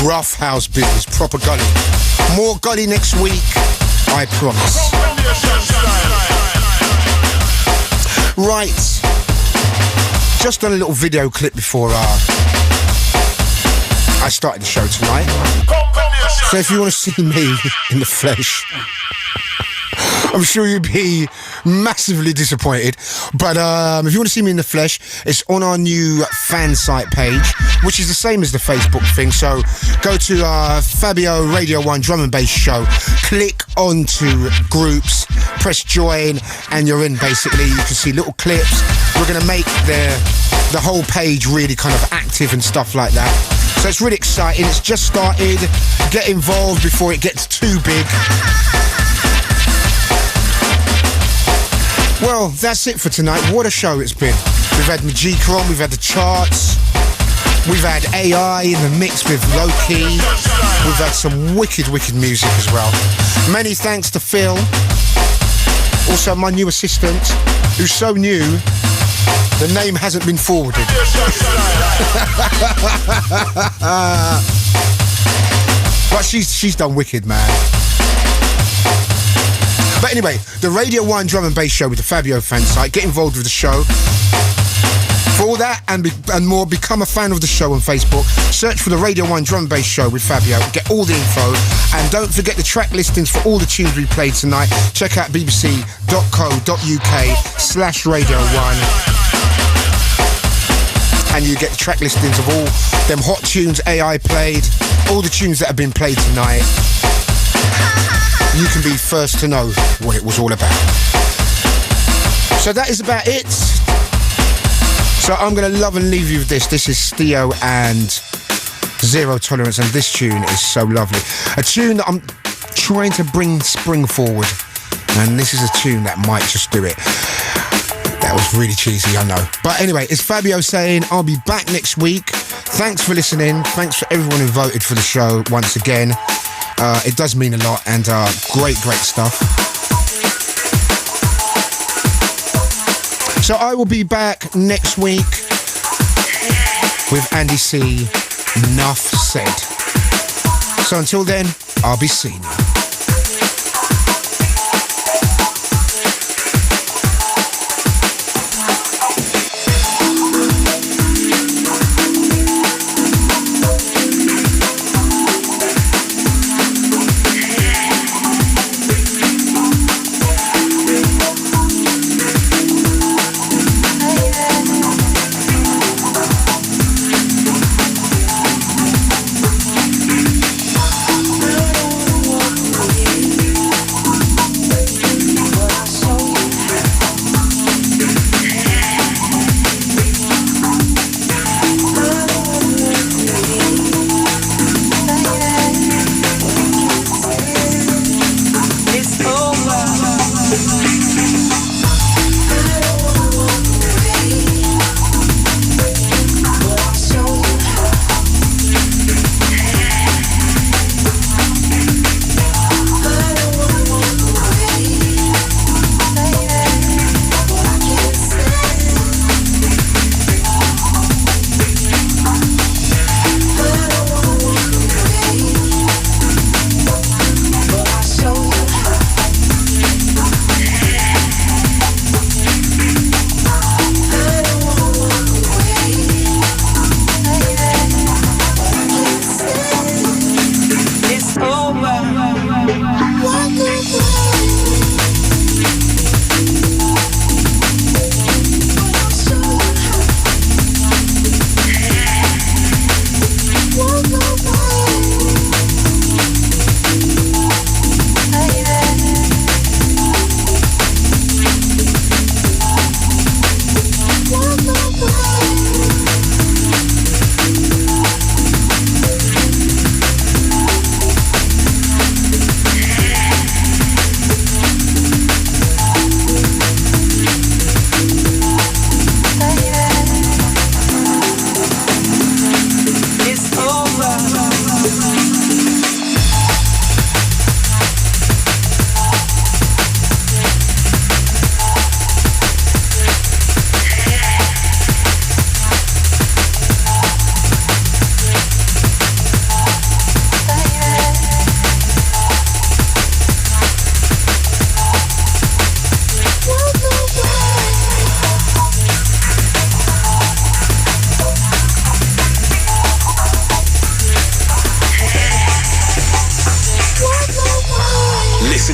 Speaker 2: Rough house business, proper gully. More gully next week, I promise. Right, just done a little video clip before I started the show tonight. So if you want to see me in the flesh, I'm sure you'd be massively disappointed. But if you want to see me in the flesh, it's on our new fan site page, which is the same as the Facebook thing. So go to Fabio Radio 1 Drum and Bass Show, click onto groups, press join, and you're in basically. You can see little clips. We're going to make the whole page really kind of active and stuff like that. So it's really exciting. It's just started. Get involved before it gets too big. Well, that's it for tonight. What a show it's been. We've had Magika on, we've had the charts, we've had AI in the mix with Lowkey, we've had some wicked music as well. Many thanks to Phil, also my new assistant, who's so new, the name hasn't been forwarded. But she's done wicked, man. But anyway, the Radio 1 Drum and Bass Show with the Fabio fan site. Get involved with the show. For all that and more, become a fan of the show on Facebook. Search for the Radio 1 Drum and Bass Show with Fabio. Get all the info. And don't forget the track listings for all the tunes we played tonight. Check out bbc.co.uk/Radio1. And you get the track listings of all them hot tunes AI played, all the tunes that have been played tonight. You can be first to know what it was all about. So that is about it. So I'm going to love and leave you with this. This is Steo and Zero Tolerance, and this tune is so lovely. A tune that I'm trying to bring spring forward, and this is a tune that might just do it. That was really cheesy, I know. But anyway, it's Fabio saying I'll be back next week. Thanks for listening. Thanks for everyone who voted for the show once again. It does mean a lot, and great stuff. So I will be back next week with Andy C. Enough said. So until then, I'll be seeing you.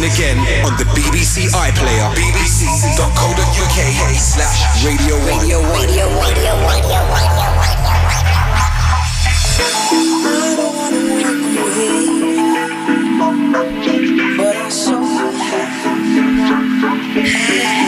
Speaker 1: Again on the BBC iPlayer, bbc.co.uk/Radio 1.
Speaker 8: But I saw you.